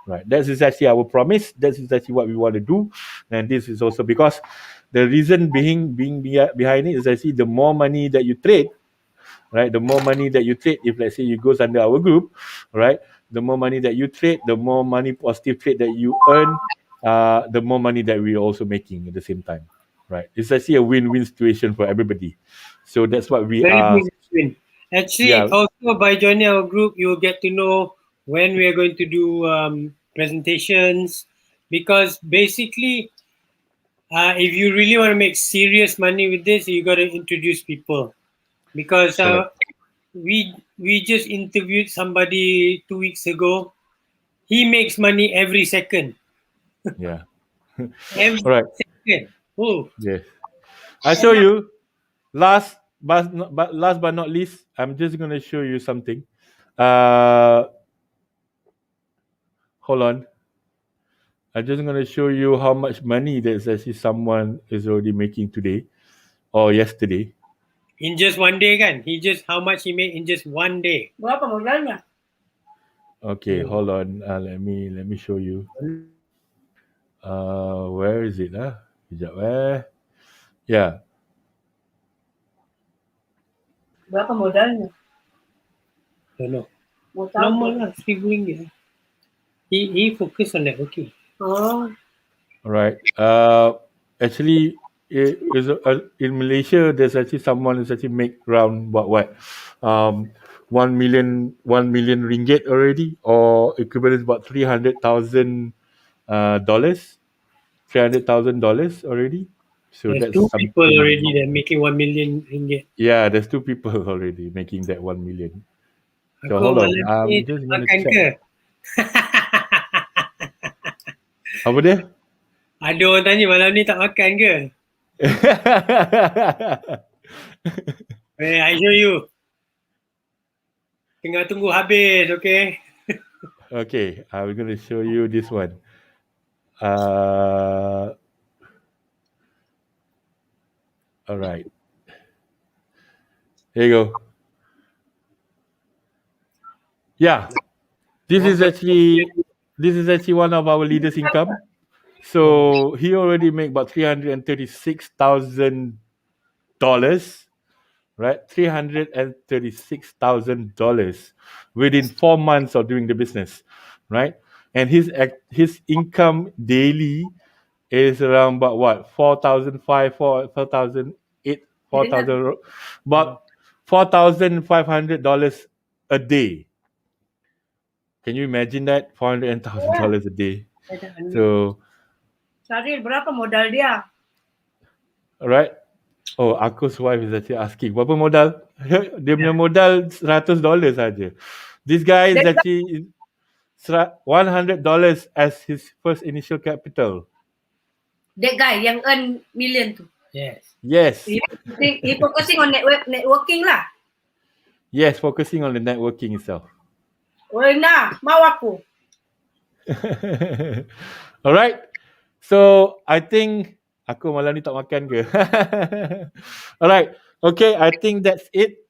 Right. That's exactly our promise. That's exactly what we want to do. And this is also because the reason being behind it is actually the more money that you trade, right? The more money that you trade, if let's say you goes under our group, right? The more money that you trade, the more money positive trade that you earn, the more money that we're also making at the same time, right? It's actually a win-win situation for everybody. So that's what we are. Win. Actually, also by joining our group, you'll get to know when we are going to do presentations, because basically, if you really want to make serious money with this, you got to introduce people. Because we just interviewed somebody 2 weeks ago. He makes money every second. Yeah. Every All right. second. Oh, Yes. I show you last but not least, I'm just gonna show you something. Hold on. I'm just gonna show you how much money that actually someone is already making today or yesterday. in just one day kan? How much he made in just one day. Berapa modalnya? Okay, hold on. Let me show you. Where is it? Kejap Yeah. Berapa modalnya? Don't know. Modal. Normal lah, RM1,000. He focus on networking. Oh. All right. Actually, in Malaysia, there's actually someone who's actually make around what, 1 million ringgit already, or equivalent about $300,000, $300,000 already. So There's that's two something. people already that making 1 million ringgit. Yeah, there's two people already making that 1 million. So Aku hold on, malam I'm ni just tak gonna makan check. ke? Apa dia? Ada orang tanya malam ni tak makan ke? I show you. Tengah tunggu habis, okay? Okay, I'm gonna show you this one. All right. Here you go. Yeah, this is actually one of our leaders' income. So he already make about $336,000, right? $336,000 within 4 months of doing the business, right? And his income daily is around about what, 4,500, 4,008, 4,000, about $4,500 a day. Can you imagine that? $400,000 a day. So, Syaril, berapa modal dia? alright. Oh, Aku's wife is actually asking, berapa modal? Dia punya modal $100 saja. This guy is actually $100 as his first initial capital. That guy yang earn million tu. Yes. Yes. He focusing on networking lah. Yes, focusing on the networking itself. Oh, nah, mau aku. Alright. So, I think aku malam ni tak makan ke? Alright. Okay, I think that's it.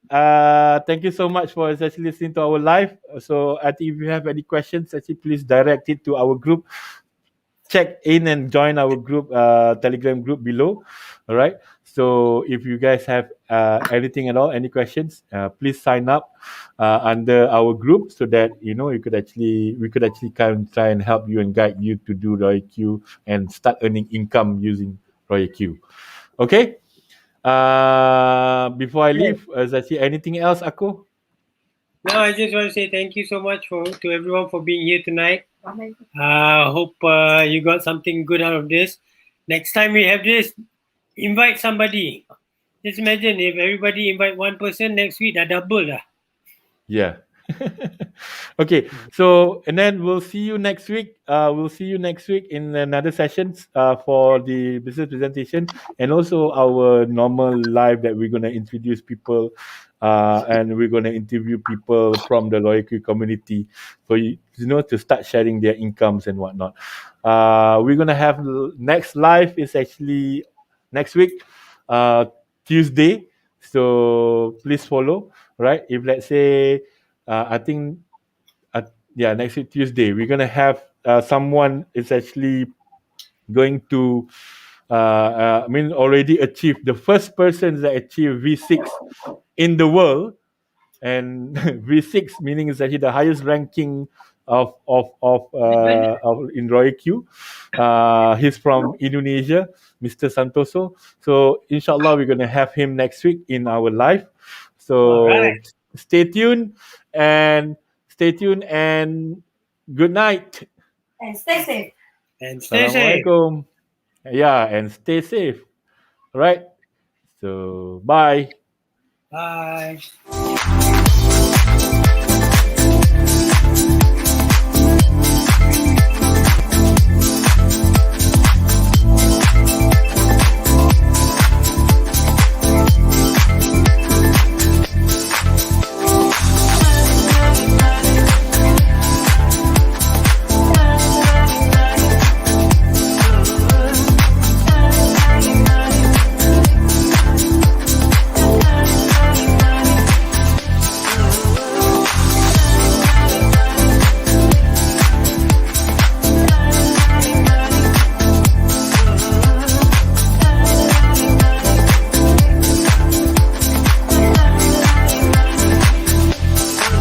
Thank you so much for actually listening to our live. So, I think if you have any questions, actually please direct it to our group. Check in and join our group, Telegram group below. All right. So if you guys have anything at all, any questions, please sign up under our group so that we could actually try and help you and guide you to do Roy Q and start earning income using Roy Q. Okay. Before I leave, is actually anything else, Ako? No, I just want to say thank you so much to everyone for being here tonight. Hope you got something good out of this. Next time we have this, invite somebody. Just imagine if everybody invite one person, next week dah double lah. Yeah. Okay. So, and then we'll see you next week. We'll see you next week in another sessions for the business presentation and also our normal live that we're gonna introduce people and we're gonna interview people from the loyalty community for to start sharing their incomes and whatnot. We're gonna have next live is actually next week, Tuesday. So please follow. Right? If let's say, I think, next week Tuesday, we're gonna have someone is actually going to, already achieved the first person that achieved V6 in the world, and V6 meaning is actually the highest ranking of in Roy Q. He's from Indonesia, Mr. Santoso. So inshallah, we're gonna have him next week in our live. So stay tuned and good night. And stay safe. And stay safe. Assalamualaikum. Yeah, and stay safe. All right. So bye. Bye.